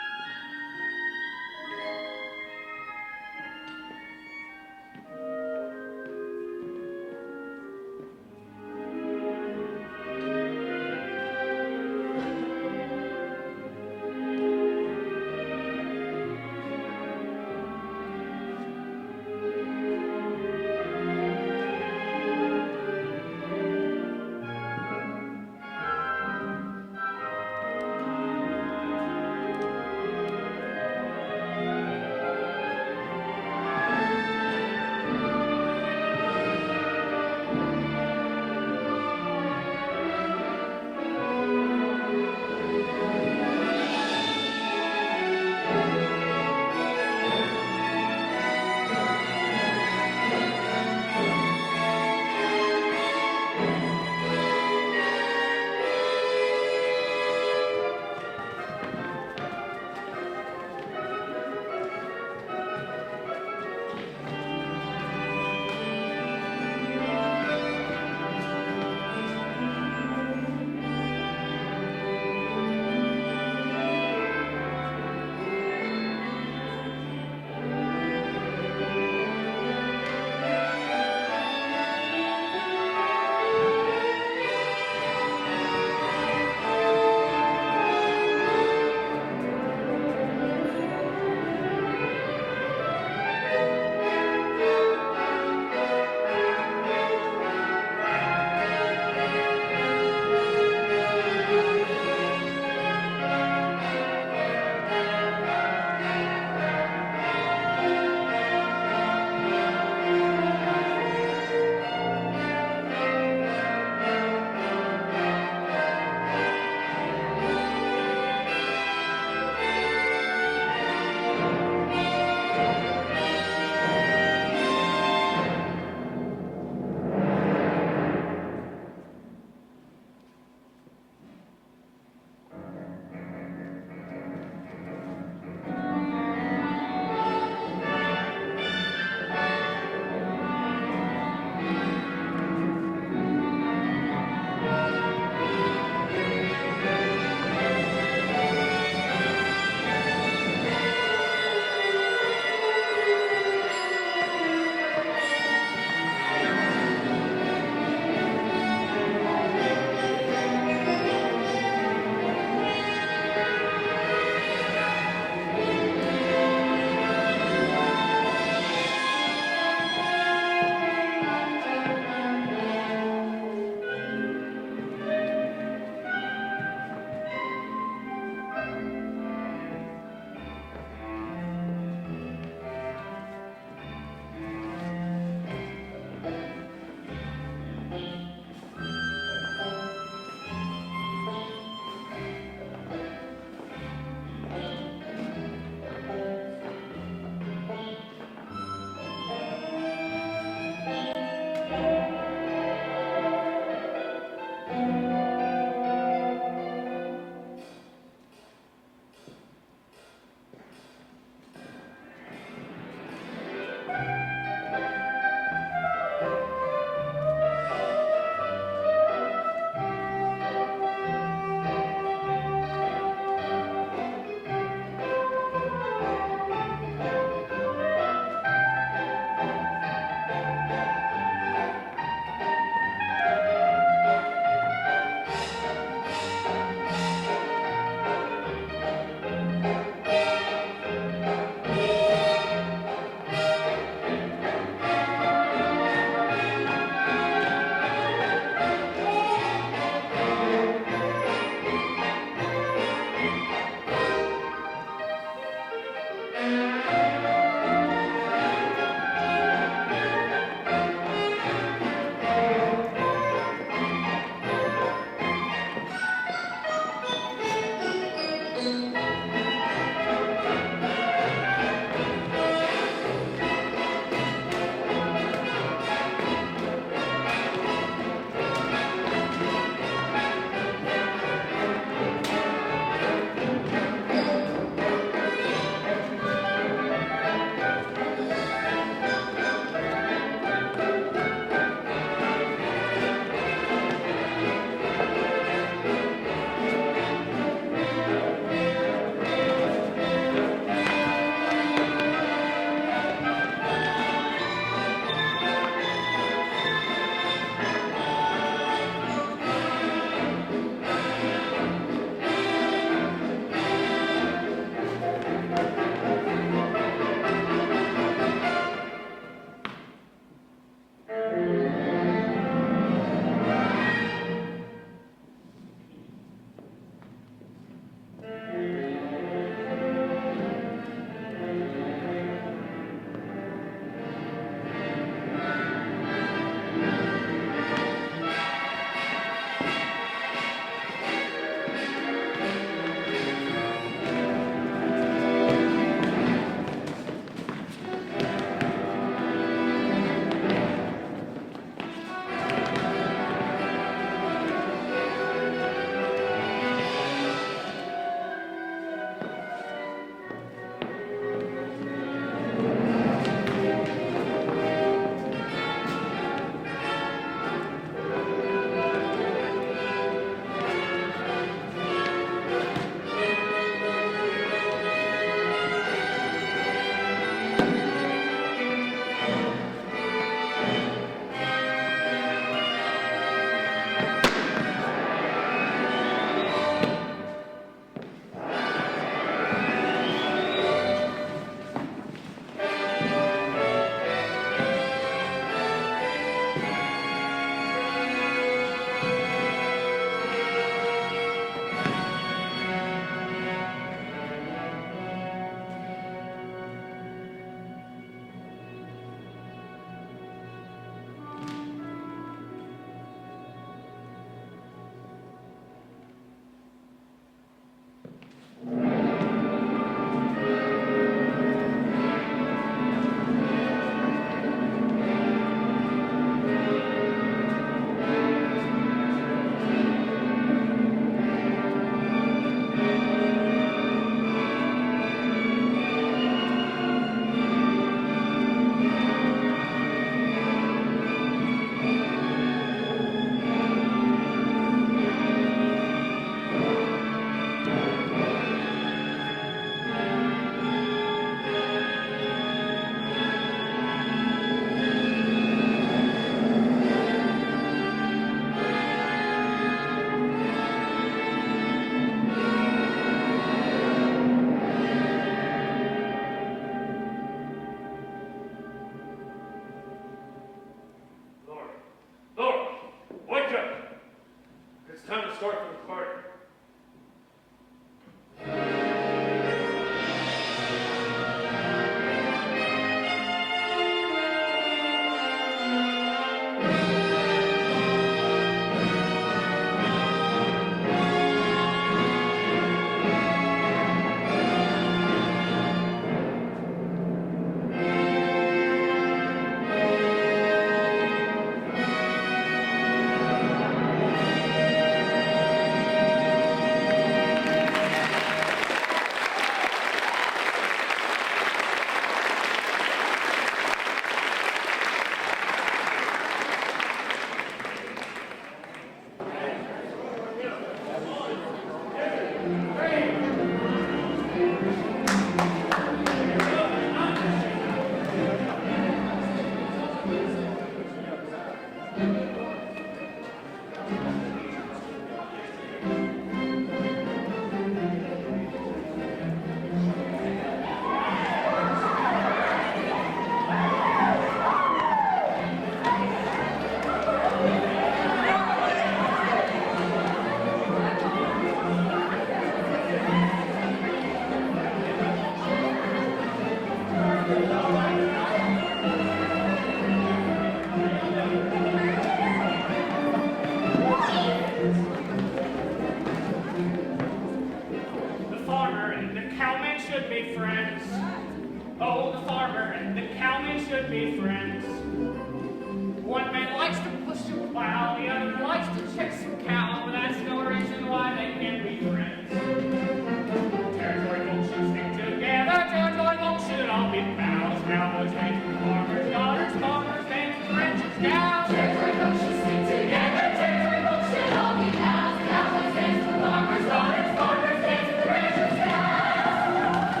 Farmers' daughters, farmers' dames, ranchers' gals. Territory folks should stick together. Territory folks should all be pals. Cowboys dance with farmers' daughters. Farmers dance with ranchers' gals.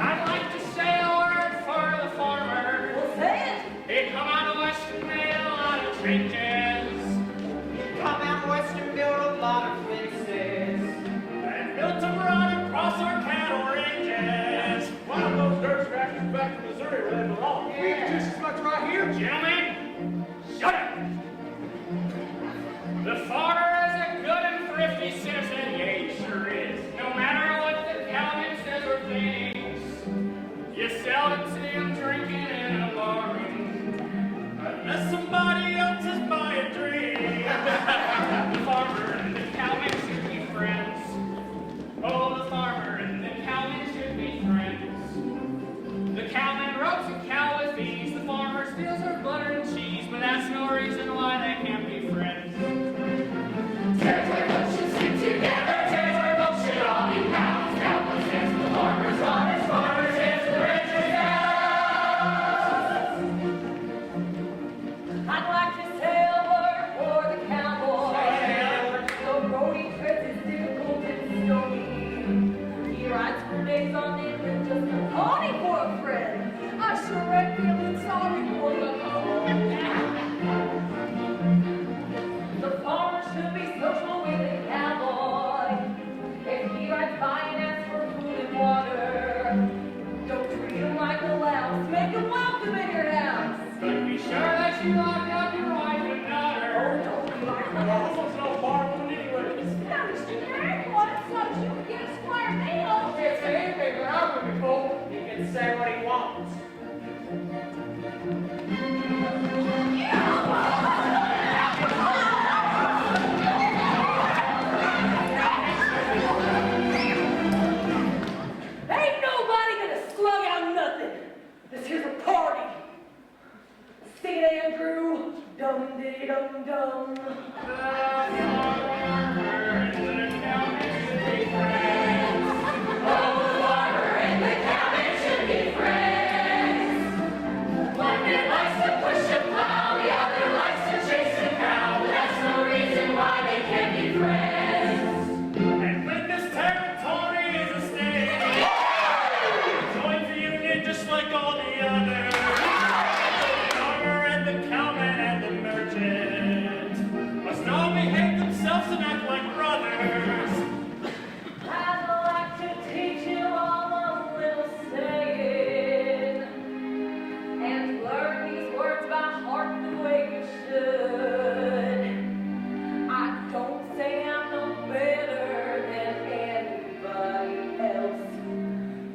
I'd like to say a word for the farmer. Well, say it. He come out of Western made a lot of changes. Come out west and build a lot of fences. And built them right across our cattle ranges. Why don't those dirt scratchers back to Missouri where they belong? We can do as much right here. Gentlemen, shut up. The farmer is a good and thrifty citizen. Yeah, he sure is. No matter what the cowman says or thinks, you seldom see him drinking in a barroom. Unless somebody else is buying a drink. The farmer and the cowman should be friends. Oh, the farmer and the cowman should be friends. The cowman ropes a cow with ease. The farmer steals her butter and cheese. But that's no reason why they can't be friends. Territory folks should stick together. Territory folks should all be pals. Cowboys dance with farmers' daughters. Farmers dance with ranchers' gals. I'd like to say a word for the cowboy. Though roadie trips is difficult and stony. He rides for days on end with just a pony for a friend. I sure am feeling sorry for the cowboy. The farmer should be social with the cowboy. If he rides by and asks for food and water, don't treat him like a louse. Make him welcome in your house. But be sure that you lock up your wife and daughter. Don't be like Well, that. almost no barroom anyway. Spanish generic one, so you can get a square meal. Can't say anything but I'm gonna be full. He can say what he wants. Ain't nobody gonna slug out nothing. This here's a party. Sing it, Andrew. Dum dee dum dum. The farmer and the cowman should be friends. Oh, the farmer and the cowman should be friends. One man likes to push a plow, the other likes to chase a cow. But that's no reason why they can't be friends. And when this territory is a state, join the union just like all the others. The farmer and the cowman and the merchant must all behave themselves and act like brothers. I'd like to teach you all a little saying and learn these words by heart the way you should. I don't say I'm no better than anybody else,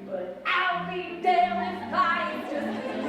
but I'll be damned if I ain't just as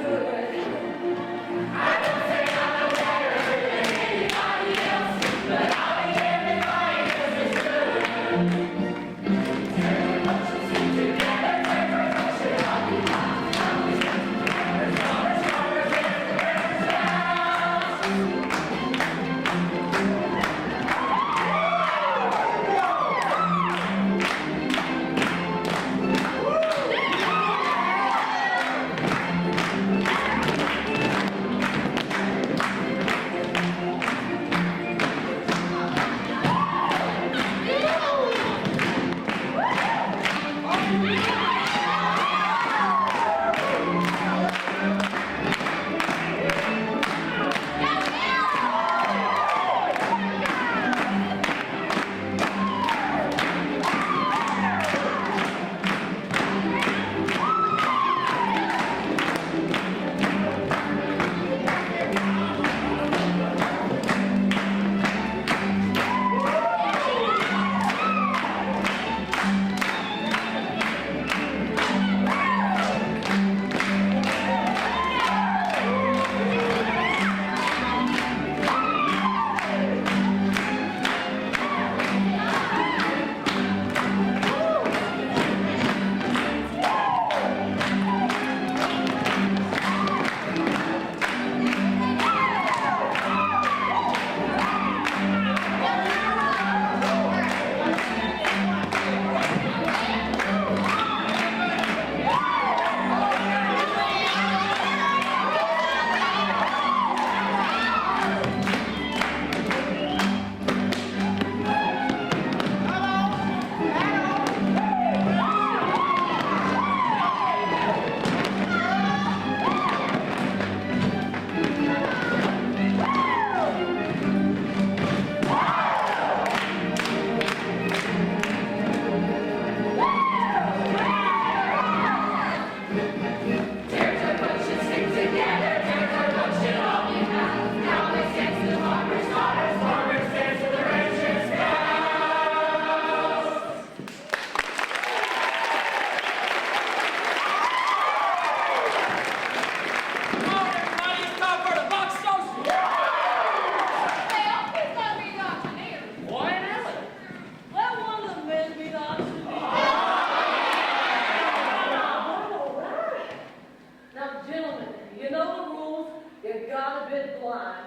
You got a bit blind.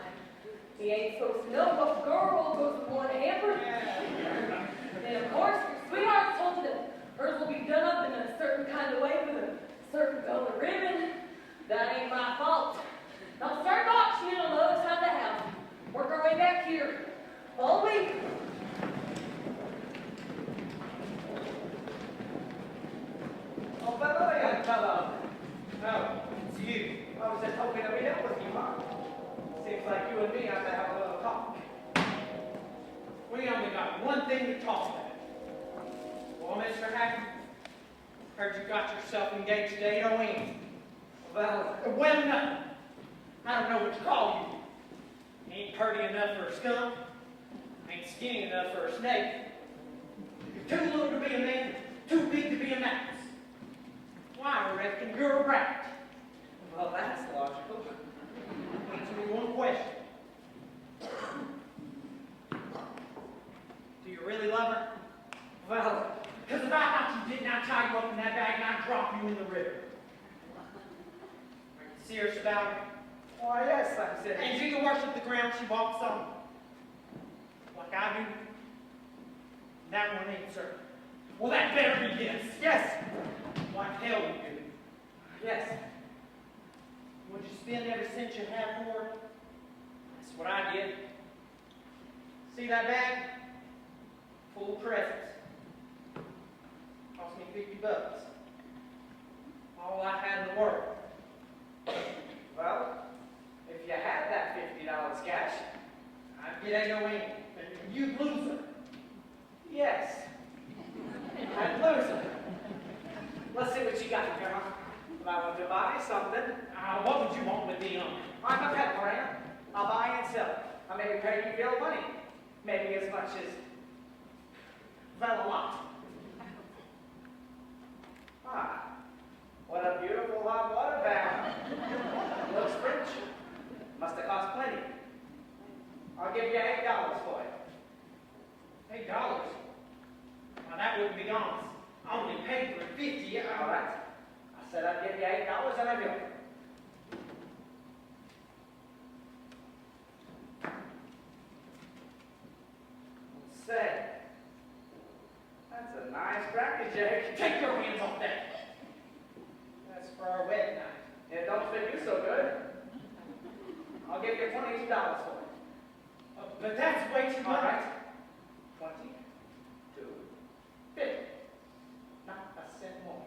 He ain't supposed to know what girl goes in one hamper. And of course, your sweetheart told you that hers will be done up in a certain kind of way with a certain color ribbon. That ain't my fault. I'll start auctioning on the other side of the house. Work our way back here. Follow me. Oh, fellow, young fellow. No, it's you. I was just hoping to meet up with you, huh? Seems like you and me have to have a little talk. We only got one thing to talk about. Well, Mr. Hackman, heard you got yourself engaged to Ada Wing. Well, no. I don't know what to call you. Ain't purty enough for a skunk. Ain't skinny enough for a snake. You're too little to be a man, too big to be a mouse. Why, I reckon you're a rat. Well, that's logical. Answer me one question. Do you really love her? Well, Because if I thought you didn't, I'd tie you up in that bag and I'd drop you in the river. Are you serious about it? why, yes, I'm serious. And do you worship the ground she walks on? Like I do? That one ain't certain. Well, that better be yes. Yes, Like hell you do. yes. Would you spend every cent you have for her? That's what I did. See that bag? Full of presents. Cost me $50. All I had in the world. Well, if you had that $50 cash, I'd get Ada Wing, and you'd lose her. yes, I'd lose it. Let's see what you got, Grandma. If I want to buy something, What would you want with them? I'm a pet brand. I'll buy and sell. I'll maybe pay you bill money. Maybe as much as, well, a lot. Ah, what a beautiful hot water bath. Looks rich. Must have cost plenty. I'll give you $8 for it. $8? Now that wouldn't be honest. I only paid for 50. All right. I said I'd give you $8 and I will. Say, that's a nice cracker, Jake. Take your hands off that. That's for our wedding night. It don't fit you so good. I'll give you $22 for it. But that's way too All much. right. 22, 50. Not a cent more.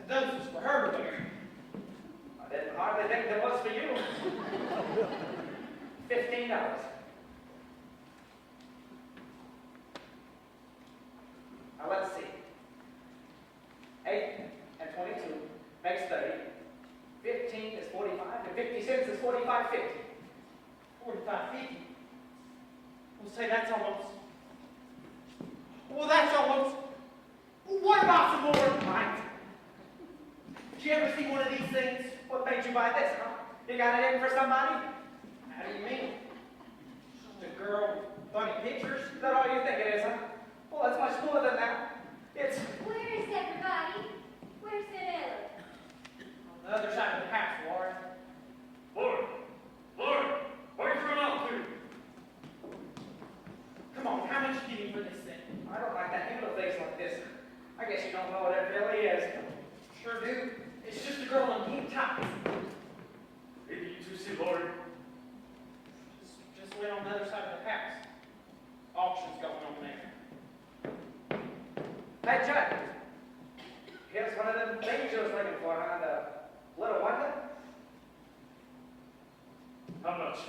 Those was for her to wear. I didn't hardly think there was for you. $15. Now let's see. 8 and 22 makes 30. 15 is 45, and 50 cents is 45.50. 45.50. We'll say that's almost. Well, that's almost. What about some more? Right. Did you ever see one of these things? What made you buy this, huh? You got it in for somebody? How do you mean? Just a girl with funny pictures? Is that all you think it is, huh? Well, it's much more than that. It's... Where's everybody? Where's Ella? On the other side of the house, Warren. Lord, Lord, where'd you run off to? Come on, how much you getting for this thing? I don't like to handle things like this. I guess you don't know what it really is. Sure do. It's just a girl in pink tops. Maybe you two see Lord. Just went on the other side of the house. Auction's going on there. Hey, Chuck. Here's one of them things you was looking for, huh? The little wonder? How much?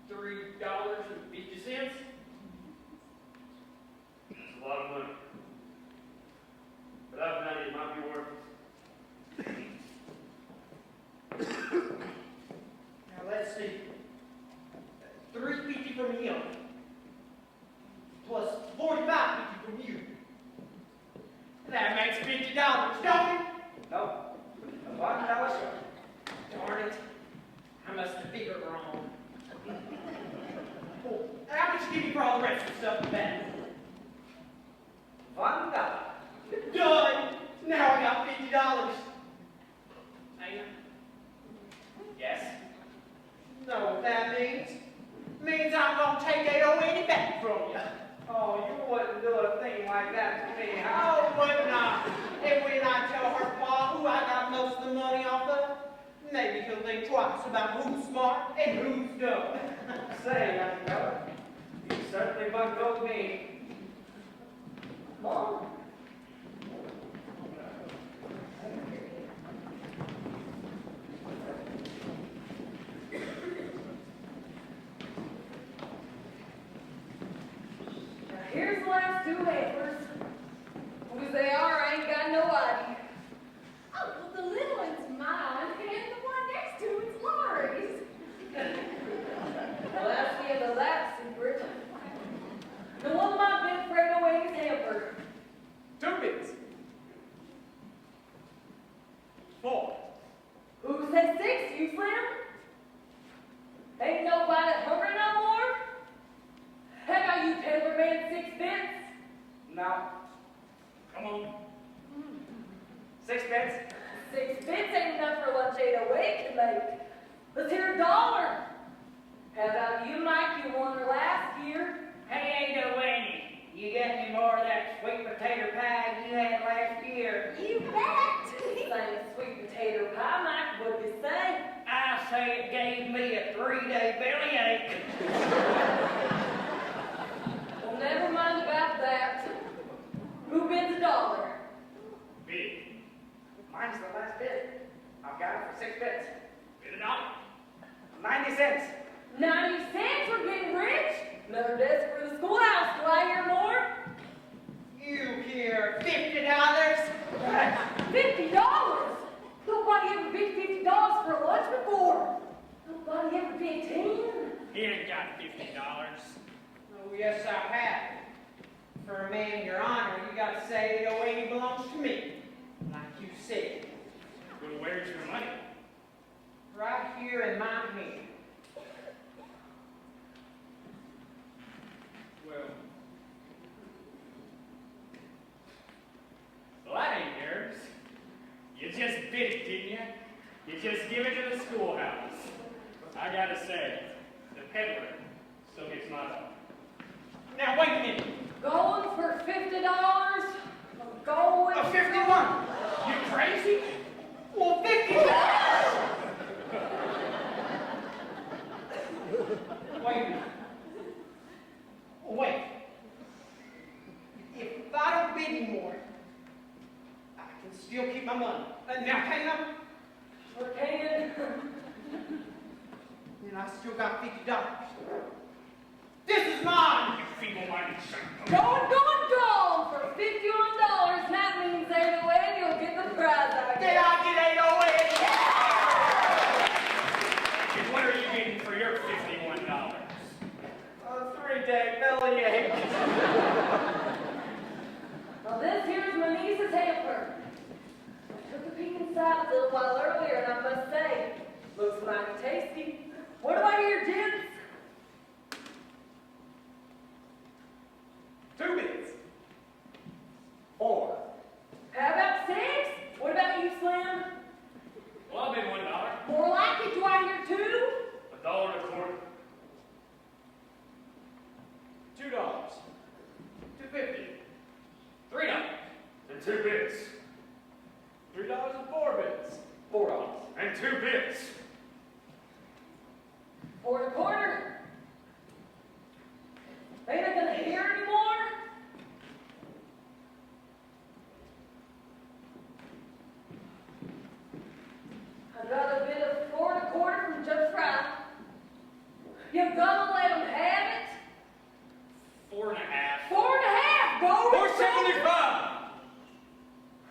$3.50. It's a lot of money. But I value it might be worth it. Now let's see. $3.50 from him. Plus $45.50 from you. That makes $50, don't it? No. $1 short. Darn it. means I'm gonna take that old Annie back from you. Oh, you wouldn't do a thing like that to me. Oh, wouldn't I? And when I tell her pa who I got most of the money off of, maybe he'll think twice about who's smart and who's dumb. Say, young fella, you certainly bungled me. Mom? Now here's the last two papers. Whose they are, I ain't got no idea. Oh, well, the little one's mine, and the one next to it's Laurie's. Well, that's the end of that secret. No one of my big Fredo Wayne's hamper. 2 bits. 4. Who said 6, you slim? Ain't nobody hungry no more? How about you, Taylor Man, 6 bits? Now, Come on. 6 bits. 6 bits ain't enough for lunch 808 can make. Let's hear $1. How about you, Mike? You won her last year. Hey, Ada Winnie, you get me more of that sweet potato pie you had last year? You bet. Same sweet potato pie, Mike. What'd you say? I say it gave me a 3-day bellyache. Well, never mind about that. Who bids $1? Bid. Mine's the last bit. I've got it for 6 bits. Bid $1. 90 cents. 90 cents? We're getting rich? Another desk for the schoolhouse. Do I hear more? You hear $50? $50? Nobody ever bid $50 for lunch before. Nobody ever bid 10. He ain't got $50. Oh, yes, I have. For a man in your honor, you got to say the way he belongs to me, like you said. Well, where's your money? Right here in my hand. Well, that ain't yours. You just bid it, didn't you? You just give it to the schoolhouse. I gotta say, the peddler still gets my dollar. Now, wait a minute. Going for $50? I'm going A 51. You crazy? Well, 50. Wait a minute. Wait. If I don't bid anymore, I can still keep my money. Now, can I? Sure can. Then I still got $50. This is mine. You feeble-minded son. Going for $51. That means 808 you'll get the prize I Then get. I get 808. And what are you getting for your $51? A 3-day bellyache. Well, this here's my niece's hamper. I took a peek inside a little while earlier, and I must say, looks mighty tasty. What do I hear, gents? 2 bits. 4. How about 6? What about you, Slim? Well, I'll bid $1. More like it, do I hear 2? $1.25. $2. $2.50. $3. And 2 bits. $3 and 4 bits. $4. And 2 bits. 4 1/4. Ain't I gonna hear anymore? I got a bit of 4 1/4 from Judge Fry. You gonna let him have it? 4.5. 4 1/2. Go with $4.75.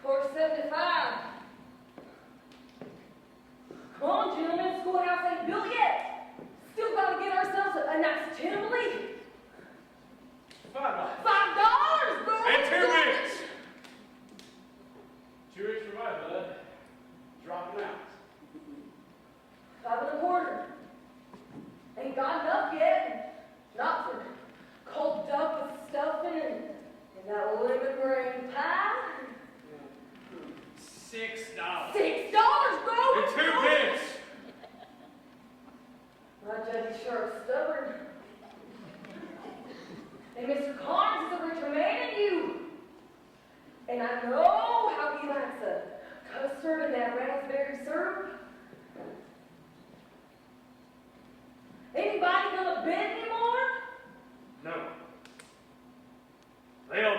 4.75. Come on, gentlemen. Schoolhouse ain't built yet. Still gotta get ourselves a nice chimney. $5. $5. Go And with 2 it. bits. 2 bits for my bud. Dropping out. 5 1/4. Ain't got enough yet. Not for cold duck with stuffing and that lemon meringue pie. $6. $6, bro. And 2 bits. My judge is sure stubborn.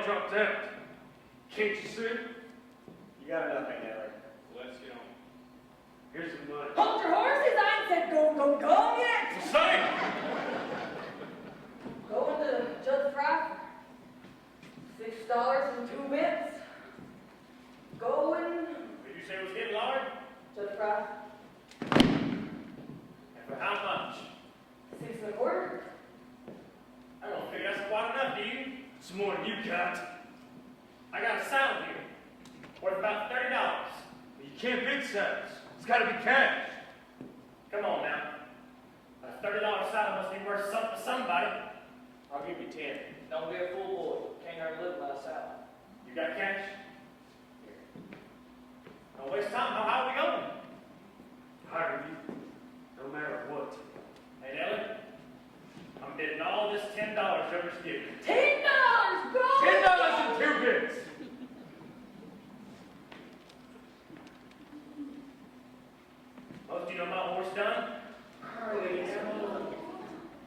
all dropped out. Can't you see? You got enough, ain't Ellie? Let's get on. Here's the money. Hold your horses, I ain't said go yet. Say! Going to Judge Fry for $6.02. Going, Did you say it was getting large? Judge Fry, And for how much? 6 1/4. I don't figure that's quite enough, do you? It's more than you got. I got a saddle here, worth about $30. You can't bid saddles. It's got to be cash. Come on now. A $30 saddle must be worth something to somebody. I'll give you 10. Don't be a fool, boy. Can't earn a living by a salad. You got cash? Here. Don't waste time. How high are we going? Hire you. No matter what. Hey, Ellie, I'm bidding all this $10 over to you. $10, go! $10 and 2 bids. Most of you know my horse done?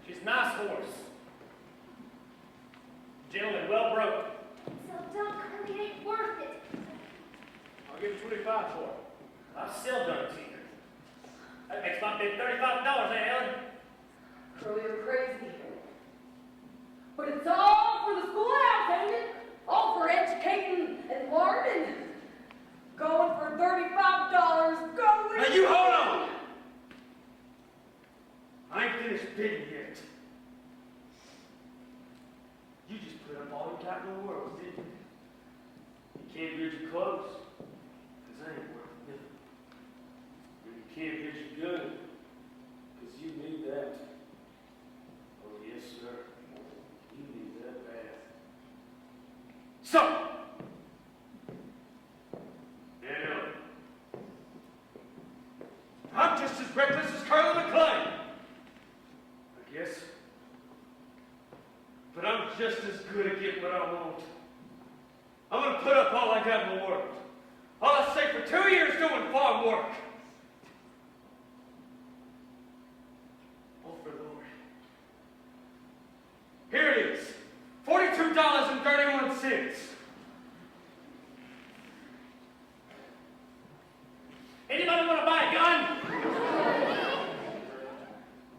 She's a nice horse. Gentle and well broke. So Doc Curly ain't worth it. I'll give you 25 for it. I've still done it to you. That makes my bid $35, ain't Ellie? Curly, you're crazy. But it's all for the schoolhouse, ain't it? All for educating and learning. Going for $35, going. Now you hold on. I ain't finished bidding yet. You just put up all you got in the world, didn't you? You can't bid your clothes, 'cause they ain't worth nothing. And you can't bid your gun, 'cause you need that. Oh, yes, sir. You need that bad. So, I'm just as reckless as Curly McLean. I guess. But I'm just as good at getting what I want. I'm going to put up all I got in the world. All I saved for 2 years doing farm work. All for the Lord. Here it is. $42.31. Anybody want to buy a gun?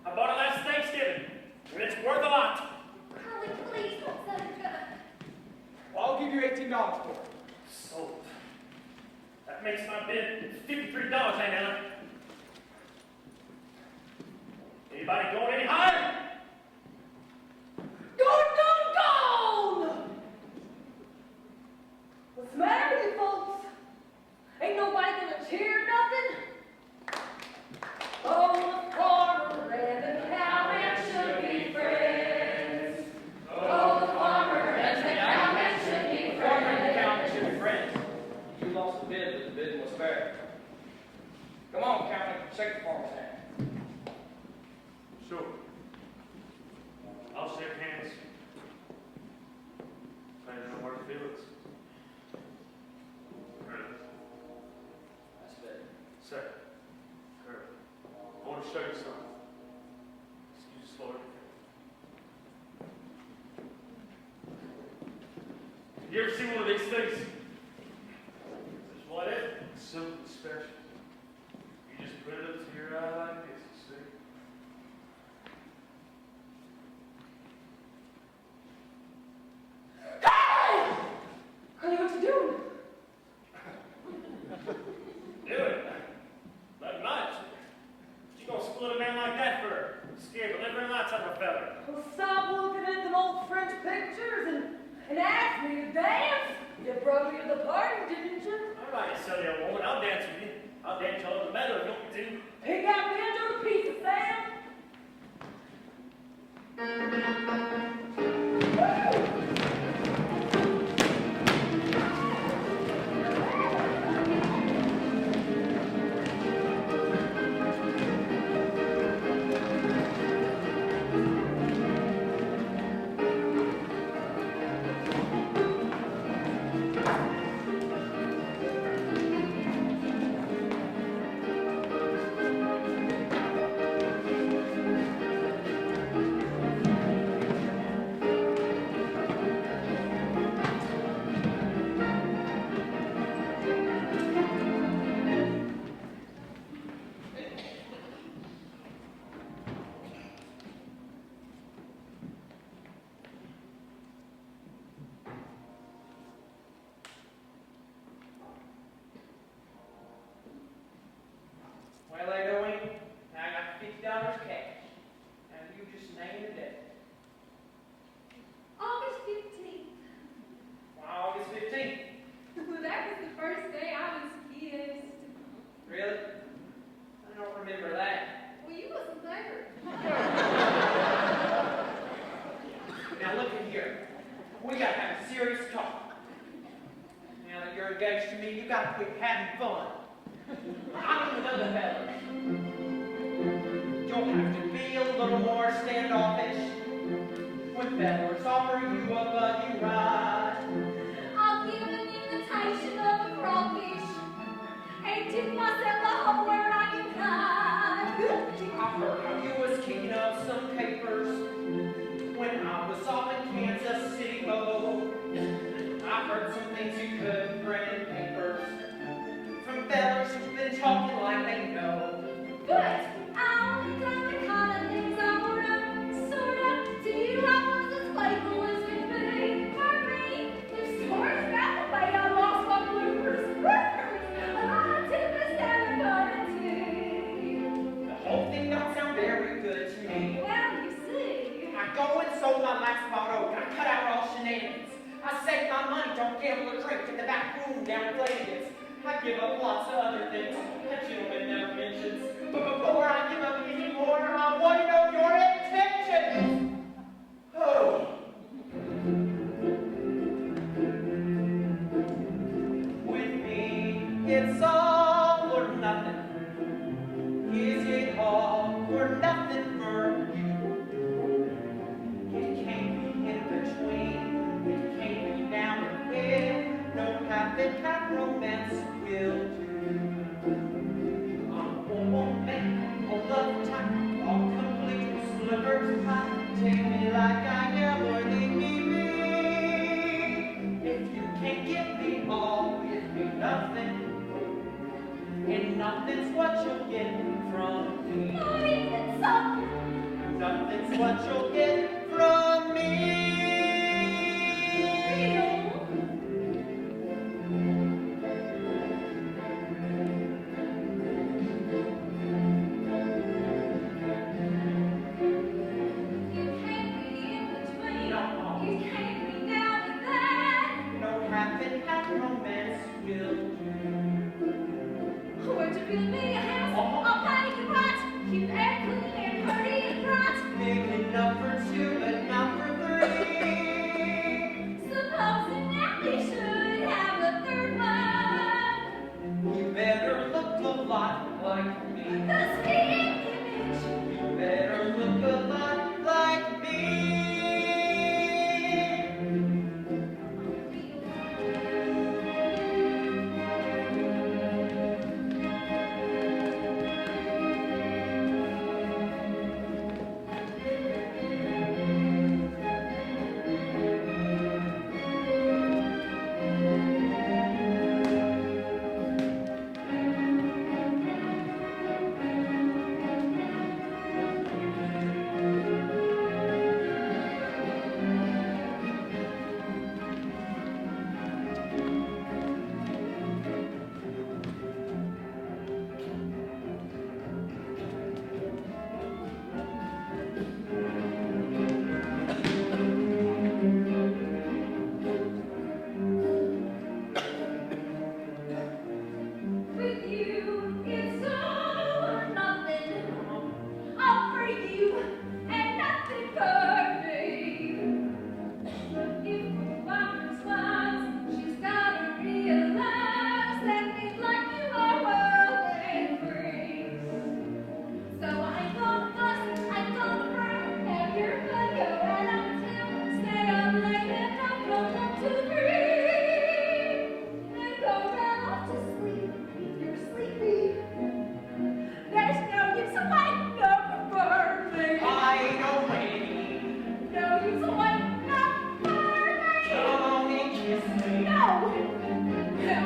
I bought it last Thanksgiving, and it's worth a lot. Curly, please don't sell your gun. Well, I'll give you $18 for it. Sold. That makes my bid $53, ain't it? Anybody going any higher? Gone! What's the matter with you folks? Ain't nobody gonna cheer nothing? Oh, the farmer and the cowman should be friends. Oh, the farmer and the cowman should be Farmer and the friends. cowman should be friends. You lost the bid, but the bidding was fair. Come on, cowman, shake the farmer's hand. Sure. I'll shake hands. I don't know hard feelings. That's better. Say, Kurt, I want to show you something. Excuse Lord. Have you ever seen one of these things? This what is it? It's something special. You just put it up to your eye like this, you see? Hey! Honey, what you doing? Do it. Not much. What you gonna split a man like that for? Scared the living lights out of a fella. Well, stop looking at them old French pictures and ask me to dance. You brought me to the party, didn't you? All right, you silly old woman. I'll dance with you. I'll dance you all over the meadow if you want me to. Pick out banjo to pieces, Sam. heard how you was kicking up some papers when I was off in Kansas City, Mo. I heard some things you couldn't print in papers from fellas who've been talking like they know. But I'll tell the kind of things I woulda, sorta, to you I was as playful as could be. For me, the stories about the way I lost my bloopers, and I took a step of eternity. The whole thing don't sound very good to me. Well, you see. I go and sold my last bottle, and I cut out all shenanigans. I saved my money, don't gamble or drink in the back room down at Flanagan's. I give up lots of other things that gentleman never mentions. But before I give up any more, I want to know your intentions. Oh. With me, it's all or nothing. Is it all or nothing for you? It can't be in between. It can't be down the end. No half and half romance will do. I'm a woman, all the time, all complete slippers high. Take me like I am, or leave me be. If you can't give me all, give me nothing. And nothing's what you'll get from me. Not even something Nothing's what you'll get from me. real. You can't be in between. No. You can't be now and then. No half and half romance will do. Would you build me a house? I'll pay you right. Keep air clean and pretty and bright. Big enough for two, but not for three. Supposing that we should have a third one. You better look a lot like me. The speaking image. You better look a lot like me. With you, it's all or nothing. All for you and nothing for me. If the woman smiles, she's gotta realize that things like you are world and free. So I ain't gonna fuss, I ain't gonna fret, have your fun, go right on to town, stay up late and not go 1, 2, 3, and go right off to sleep if you're sleepy. There's no use in waiting up for me. I know waiting. No use in waiting up for me. Come on and kiss me. No. No.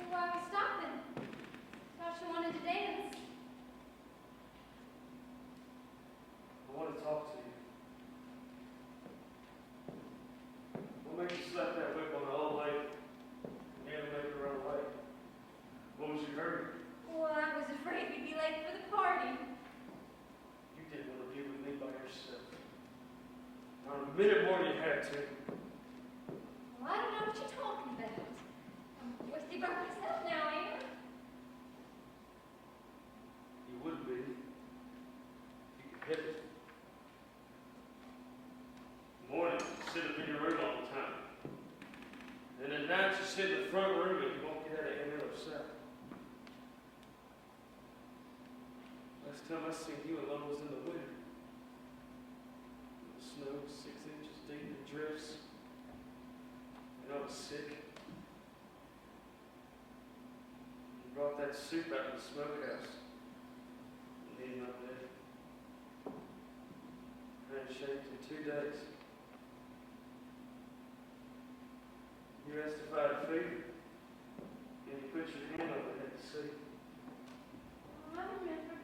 Why are we stopping? Thought you wanted to dance. I want to talk to you. What made you slap that whip on the old lady and nearly make her run away? What was your hurry? Well, I was afraid we'd be late for the party. You didn't want to be with me by yourself. Not a minute more than you had to. Well, I don't know what you're talking about. I'm with you by myself now, ain't I? time I seen you alone was in the winter. The snow 6 inches deep in drifts. And I was sick. You brought that soup out of the smokehouse. And eating up there. I hadn't shaved in 2 days. You asked if I had a fever. And you put your hand on my head to see. I remember.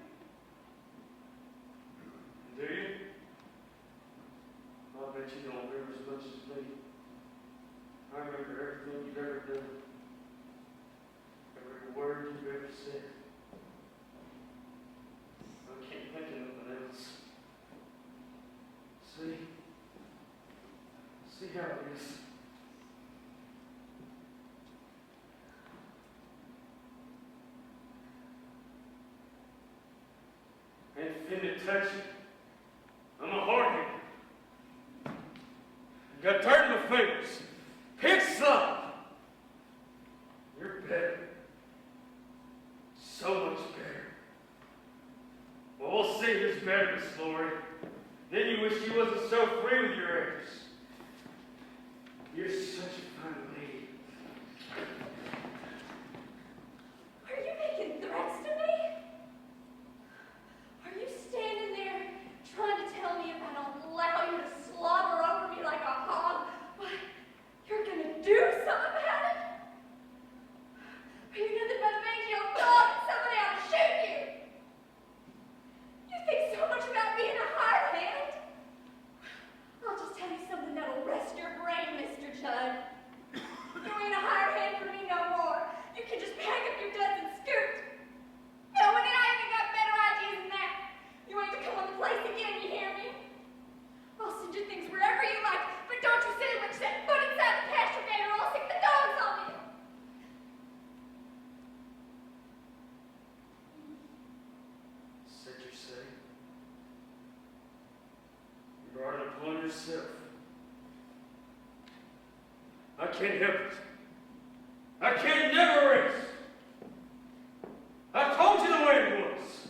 Do you? I bet you don't remember as much as me. I remember everything you've ever done. Every word you've ever said. I can't think of nothing else. See how it is. Ain't finna touch you. I'm a hard hitter. Got dirt in my fingers. Pick some. You're better. So much better. Well, we'll see who's better, Miss Lori. Then you wish you wasn't so free with your errors. You're such a fine lady. Are you making threats to me? Are you standing there trying to tell me if I don't allow you to slobber over me like a hog, what, you're gonna do something about it? Are you nothing but a mangy old dog and somebody ought to shoot you? You think so much about being a hired hand? I'll just tell you something that'll rest your brain, Mr. Judd. You ain't a hired hand for me no more. You can just pack up your duds and scoot. No, and I even got better ideas than that. You ain't to come on the place again, you hear me? I'll send you things wherever you like, but don't you silly much set foot inside the pasture gate or I'll sick the dogs on you. Said your say. You brought it upon yourself. I can't help it. I can't never rest. I told you the way it was.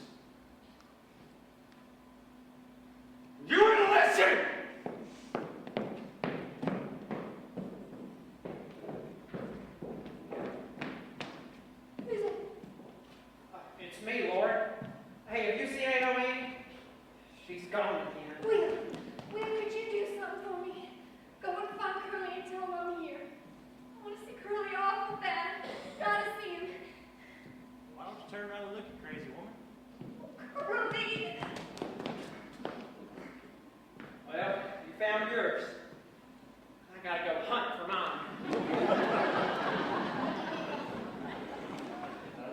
You ain't listen. Who's it? It's me, Lord. Hey, have you seen Aunt Noemi? She's gone again. Will, could you do something for me? Go and find Curly and tell him I'm here. I want to see Curly awful bad. Gotta see him. Why don't you turn around and look, you crazy woman? Curly! Well, you found yours. I gotta go hunt for mine.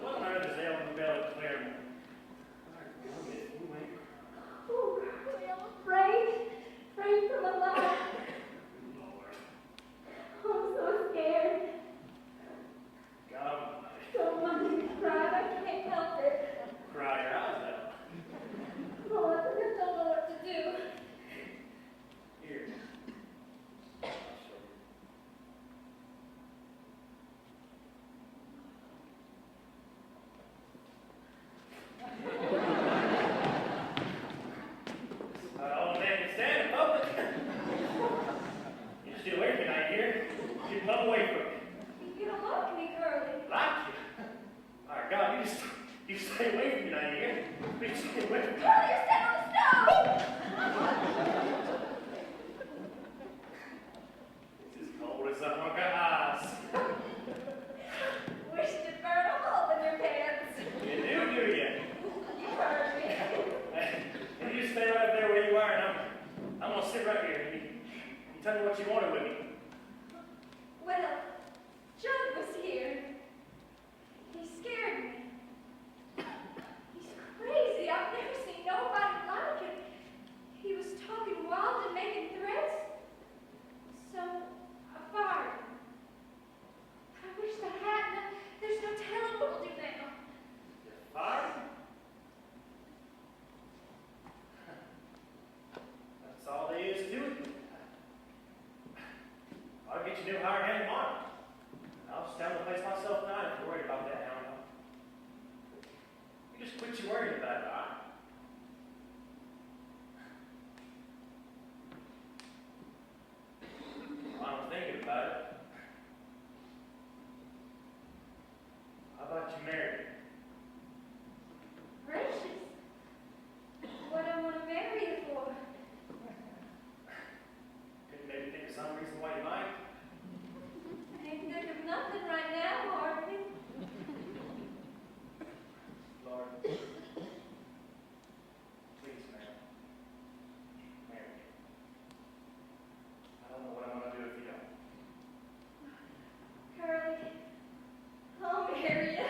What on earth is Ellen Bell at Claremont? Oh, Curly, I'm afraid. Afraid for my life. Lord. I'm so scared. God almighty. Don't mind me cry. I can't help it. Cry your eyes out. Oh, I just don't know what to do. Here. thought you married me. Gracious. What do I want to marry you for? Couldn't maybe think of some reason why you might. I ain't think of nothing right now, hardly. Lord, please, ma'am, marry me. I don't know what I'm going to do if you don't. Curly, I'll marry you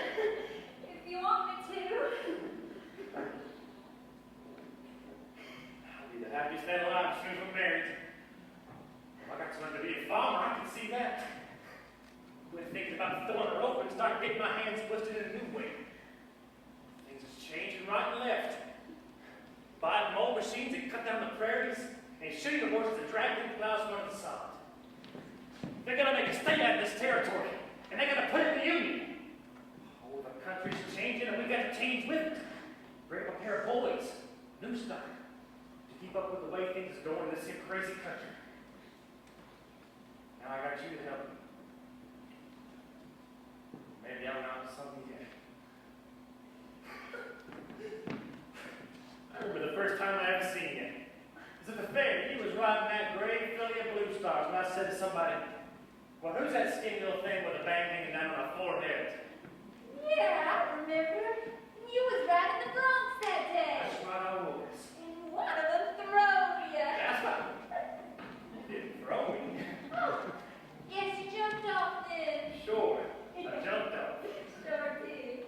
if you want me to. I'll be the happiest man alive as soon as we're married. Well, I got to learn to be a farmer, I can see that. Quit thinking about throwing a rope and start getting my hands twisted in a new way. Things is changing right and left. Buying mold machines that cut down the prairies and shooting the horses that drag through plows from under the sod. They're gonna make a state out of this territory, and they're gonna put it in the Union. Oh, the country's changing, and we got to change with it. Bring up a pair of boys, new stock, to keep up with the way things are going in this here crazy country. Now I got you to help me. Maybe I'm not something yet. I remember the first time I ever seen you. It was at the fair. He was riding that gray filly of blue stars, and I said to somebody, well, who's that skinny little thing with a bang hanging down on her forehead? Yeah, I remember. You was right in the Bronx that day. That's right, I was. And one of them throwed you. That's right. You didn't throw me. Oh, guess you jumped off then. Sure, I jumped up. Sure did.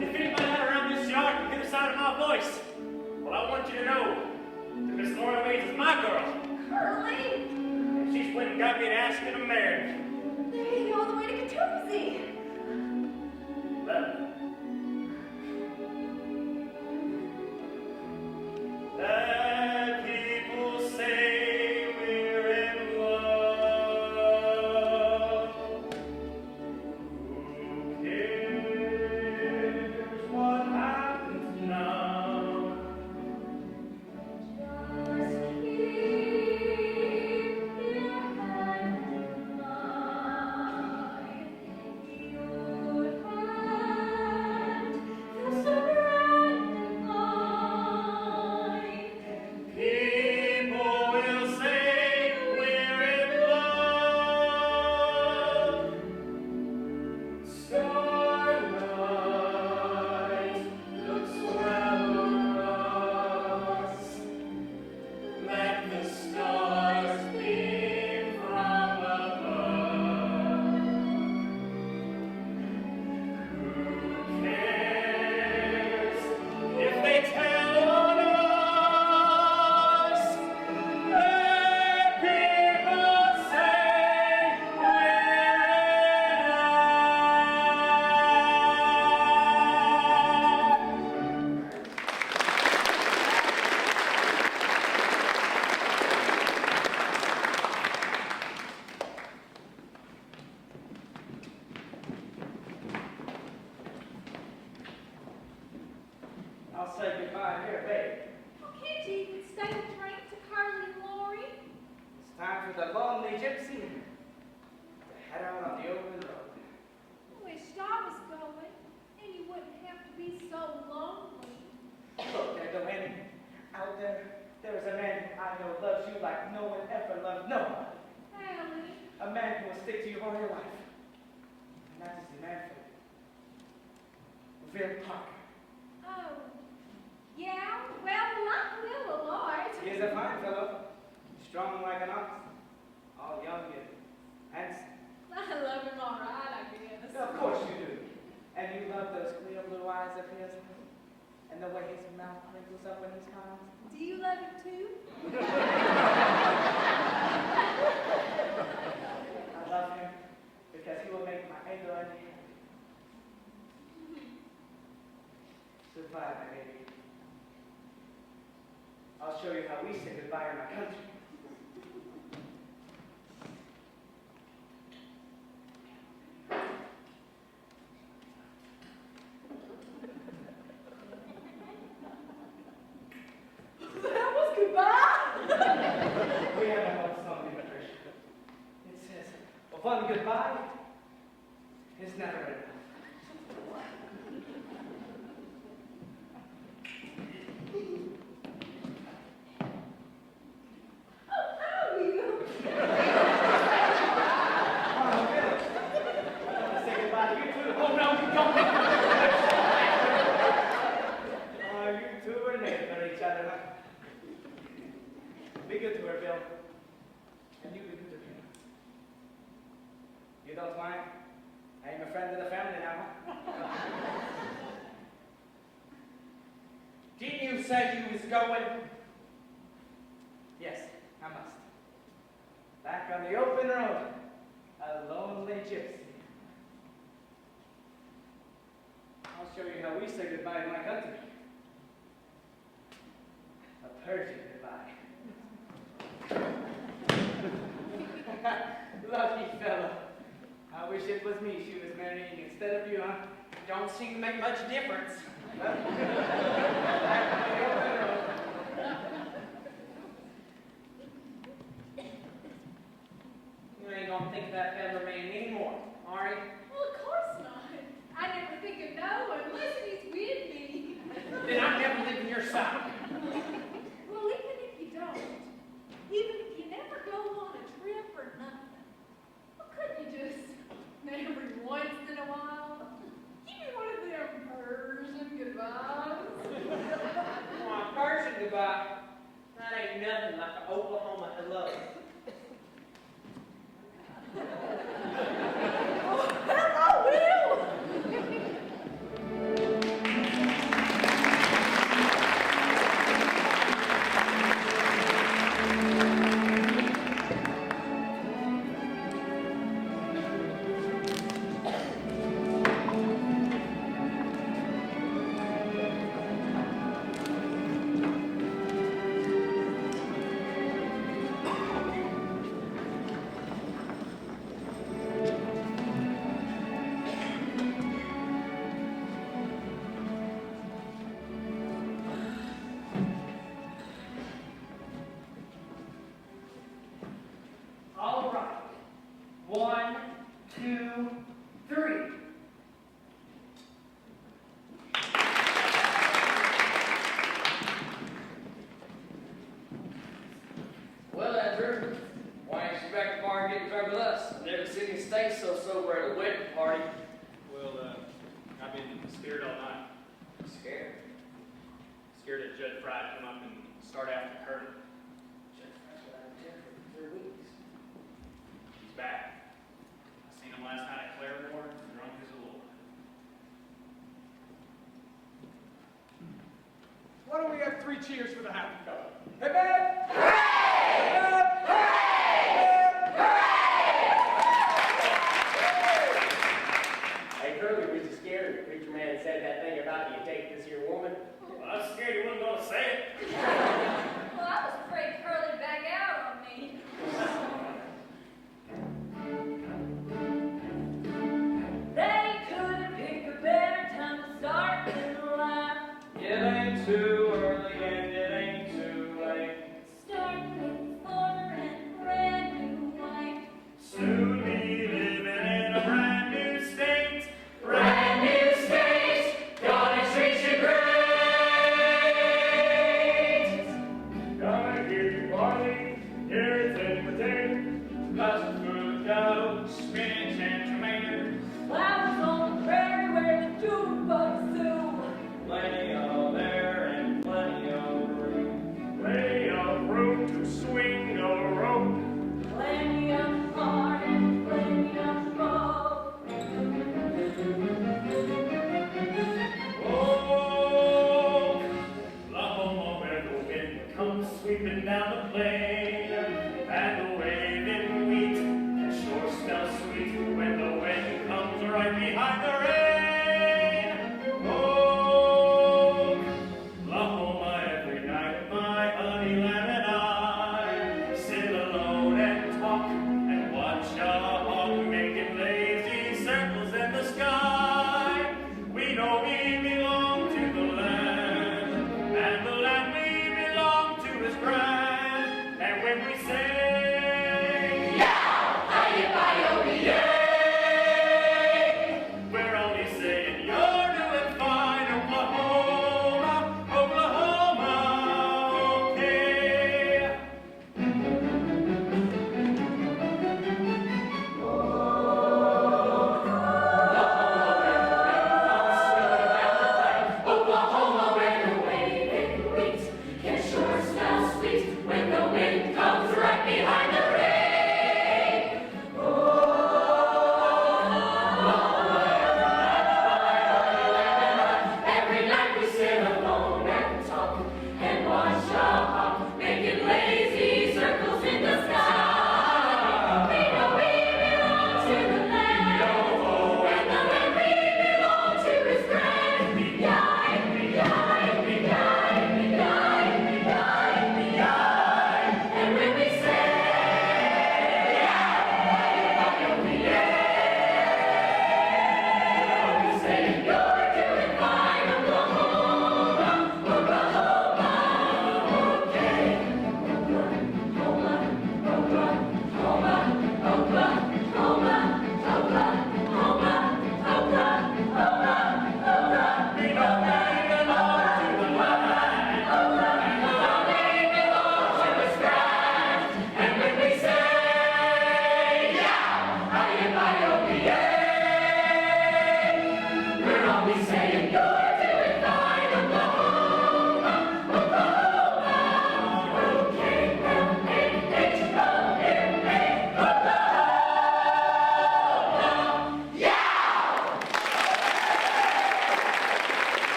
If anybody out around this yard can hear the sound of my voice, well, I want you to know that Miss Laura Waits is my girl. Curly, And she's went and got me to ask me to marry her. they're heading all the way to Catoozy. Well, that people say we're in love. Who cares what happens now? Just keep your hand in mine. Your hand feels so bright and fine. People will say we're in love. Starlight looks glamorous, like the stars beam from above. Who cares if they tell on us? Let people say we're in I'll say goodbye here, babe. Well, can't you even stay and drink to Carly and Lori? It's time for the lonely gypsy to head out on the open road. I wished I was going, and you wouldn't have to be so lonely. Look there, Doheny. Out there, there is a man I know loves you like no one ever loved no one. Allie, A man who will stick to you all your life. And that is the man for you. Will Parker. oh, yeah, well, not Will Lord. He is a fine fellow, strong like an ox, all young and handsome. I love him all right, I guess. Of course you do. And you love those clear blue eyes of his, and the way his mouth crinkles up when he smiles. Do you love him too? I love him because he will make my anger unhappy. Goodbye, my baby. I'll show you how we say goodbye in my country. That was goodbye. We have a love song in Patricia. A fun goodbye is never enough. Be good to her, Bill. And you be good to him. You don't mind? I am a friend of the family now. Didn't you say you was going? Yes, I must. Back on the open road, a lonely gypsy. I'll show you how we say goodbye in my country. A Persian goodbye. Lucky fellow. I wish it was me she was marrying instead of you, huh? Don't seem to make much difference. Back on the open road. You ain't gonna think of that feather man anymore, are you? Well, of course not. I never think of no one unless he's with me. Then I never live in your side. Well, even if you don't, even if you never go on a trip or nothing, well, couldn't you just, every once in a while, give me one of them Persian goodbyes? Well, a Persian goodbye, that ain't nothing like an Oklahoma hello. Hello, Will! All right. 1, 2, 3. Well, Andrew, why ain't you back to the bar and getting drunk with us? I've never seen you stay so sober at a wedding party. Well, I've been scared all night. Scared? Scared that Judge Fry come up and start after Curtis. That's what I've been for 3 weeks. He's back. I seen him last night at Claremore, drunk as a lord. Why don't we have 3 cheers for the happy couple? Hey, man! Hey, Curly, was you scared? The preacher man said that thing about you take this here woman. Well, I was scared he wasn't going to say it. Well, I was afraid Curly'd back out on me. They couldn't pick a better time to start in life. It ain't too early and it ain't too late.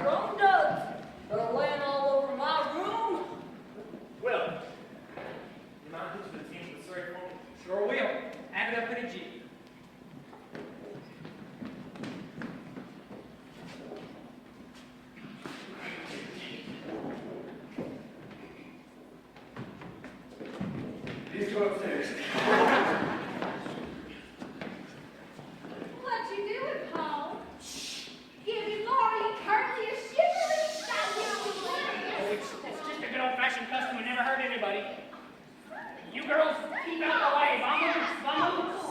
drum duds that are laying all over my room. Well, you mind who's the team that's sorry for me? Sure will. Have it up in a Jeep. Please go upstairs. What you doing, Paul? Giving Laurie and Curly a shivery Oh, it's just a good old-fashioned custom and never hurt anybody. You girls, keep out the way. Vamos, vamos.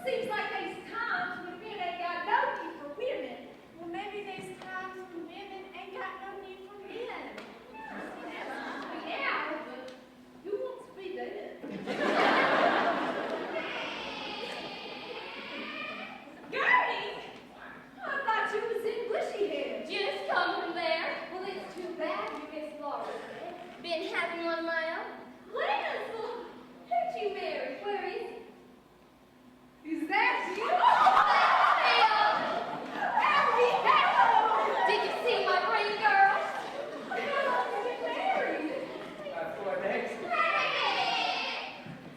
Seems like there's times when men ain't got no need for women. Well, maybe there's times when women ain't got no need for men. Yeah, but who wants to be dead? Gertie! I thought you was in Bushy Head. Just come from there. Well, it's too bad you missed Laura's death. Been having one of my own. Lancel! Who'd you marry? Where is he? Is that you? Howdy, hello! Did you see my ring, girl? How long have you been married? 4 days.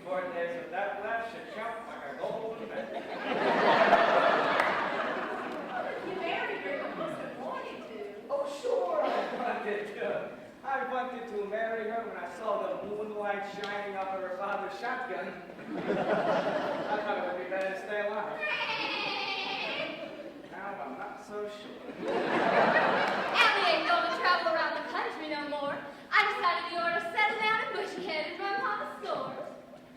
4 days of that flesh should count like a golden bed. You married her, you must have wanted to. Oh, sure, I wanted to marry her when I saw the moonlight shining off of her father's shotgun. I thought it would be better to stay alive. Now I'm not so sure. Allie ain't gonna travel around the country no more. I decided we ought to settle down in Bushy Head and run Mama's stores.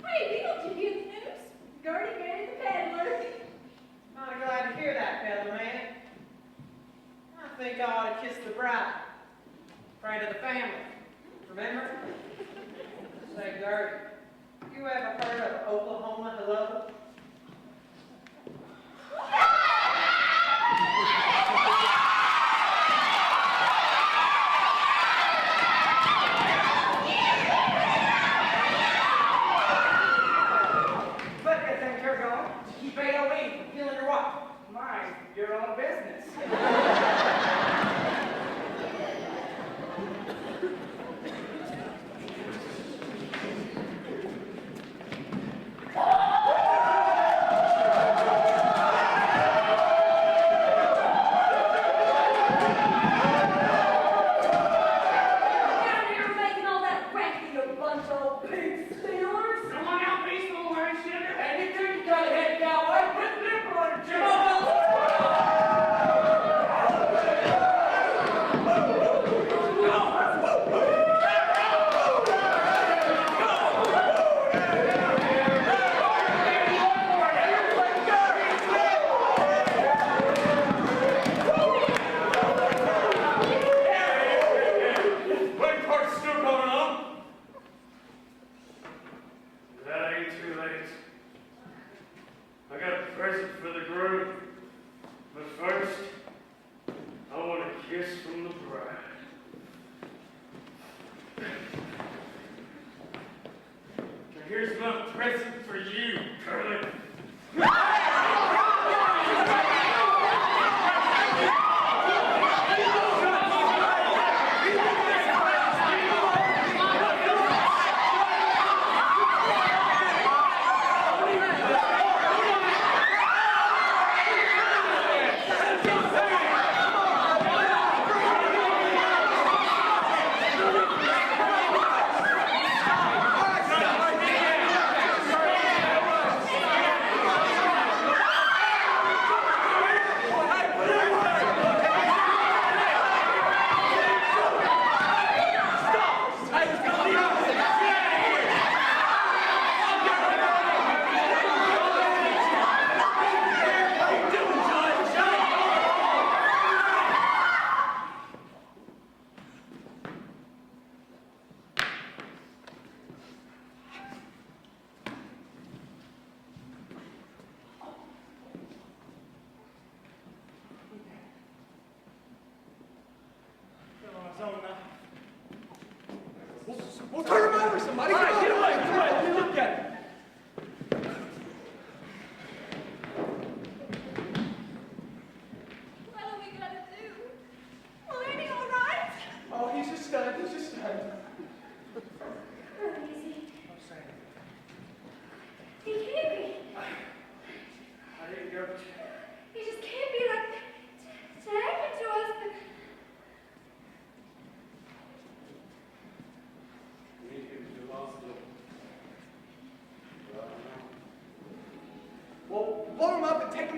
Hey, Bill, did you hear the news? Gertie married the peddler. I'm glad to hear that, peddler man. I think I ought to kiss the bride. Pride of the family. Remember? Say, Gertie, you ever heard of Oklahoma Hello? But you think you're going to keep AOE from killing your wife? Mind your own business. Down here making all that racket, you bunch of old pig stealers. Come on out, peaceful, wearing sugar. And you think you got a head cowboy? Put the nipple on your chin. Wedding party's still going on. That ain't too late. I got a present for the groom. But first, I want a kiss from the bride. Now here's my present for you, Curly.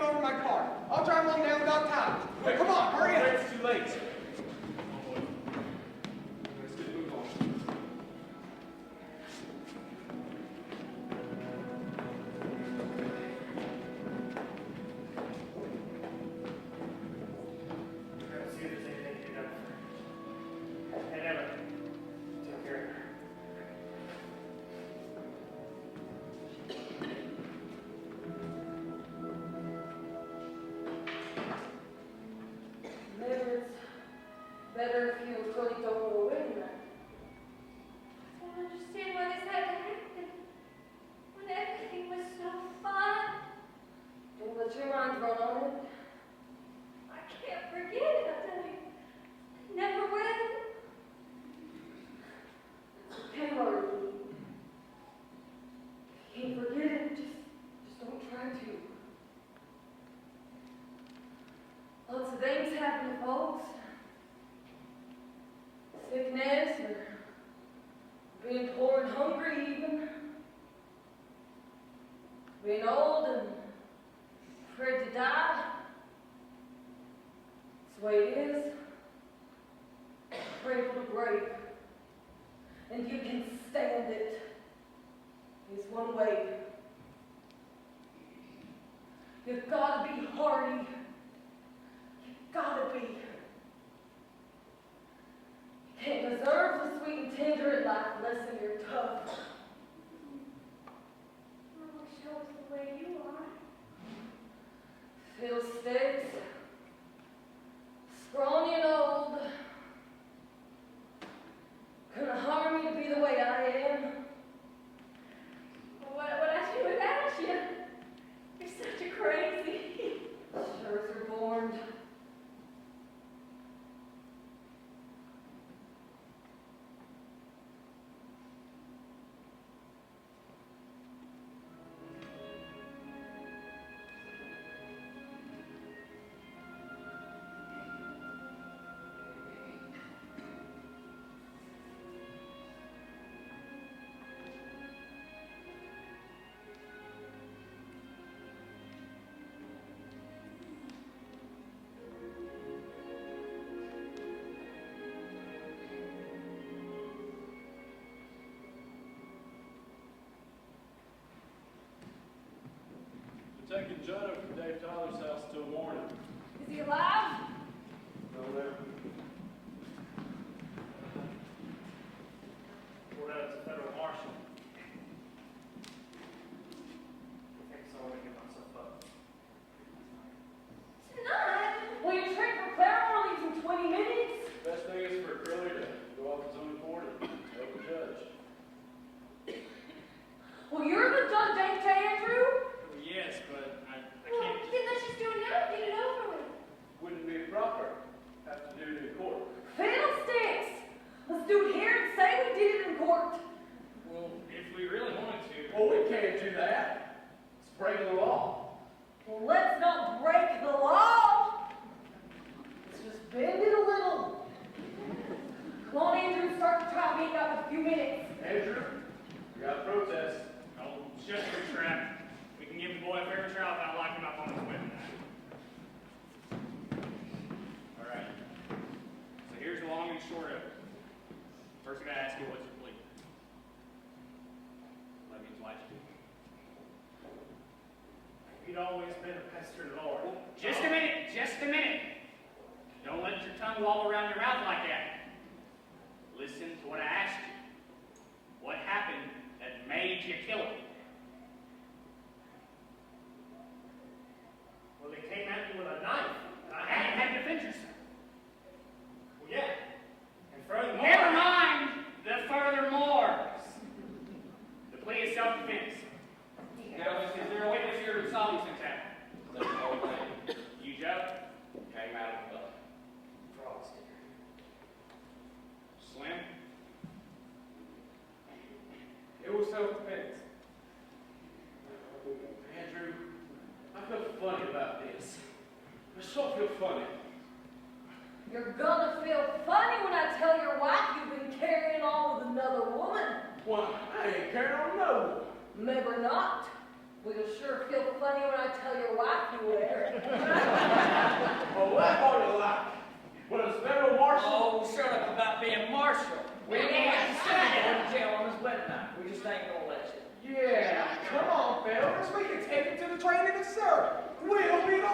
over my car. I'll drive along down without time. Quick, Come on, hurry up. It's too late. Oh, boy. Let's get a move on. Let's see if there's anything to be done for her. Hey, Emma, take care of her. Maybe it's better if you really don't go away tonight. I don't understand why this had to happen. When everything was so fun. Don't let your mind run on it. I can't forget it, I tell you. I never will. Okay, Marty. If you can't forget it, just don't try to. Lots of things happen to folks. Sickness or being poor and hungry even. Being old and afraid to die. It's the way it is. Cradle to grave. And you can stand it. It's one way. You've got to be hardy. You've got to be. You can't deserve the sweet and tender in life unless you're tough. I wish I was the way you are. Fiddlesticks. Scrawny and old. Gonna harm you to be the way I am. What would I do without you? You're such a crazy. Sure as you're born. Taking Judd over to Dave Tyler's house till morning. Is he alive? No, ma'am. Report out as a federal marshal. I think so. I'm gonna get myself up. Tonight? Well, your train for Claremore leaves in 20 minutes. Best thing is for Curly to go off his own accord and help the judge. Well, you're the judge, ain't you, Andrew? Yes, but I Well, can't. then let's just do it now and get it over with. Wouldn't be proper. Have to do it in court. Fiddlesticks! Let's do it here and say we did it in court. Well, if we really wanted to. Well, we can't do that. It's breaking the law. Well, let's not break the law. Let's just bend it a little. Come on, Andrew, start the trial. We ain't got a few minutes. Andrew, we got a protest. Oh, it's just a trap. We can give the boy a fair trial without locking him up on his wedding night. All right. So here's the long and short of it. First, I gotta ask you what's your plea. That means life to you. You'd always been a pestered Lord. Just a minute. Just a minute. Don't let your tongue wall around your mouth like that. Listen to what I asked you. What happened that made you kill him? Well, they came at me with a knife. I had to defend yourself. Well, yeah. And furthermore... Never mind the furthermores. The plea is self-defense. Now, is there a witness here who saw these things happen? That's the whole thing. You, Joe? Came out of the frog sticker. Slim? It was self-defense. Andrew, I feel funny about this. I sure feel funny. You're gonna feel funny when I tell your wife you've been carrying on with another woman. Why, I ain't carrying on no one. Maybe not. Well, you'll sure feel funny when I tell your wife you wear it. Well, what about your life? Was Federal Marshal? Oh, shut up about being marshal. We ain't gonna let you send him to jail on his wedding night. We just ain't gonna let you. Yeah, come on, fellas. We can take it to the training and serve. We'll be the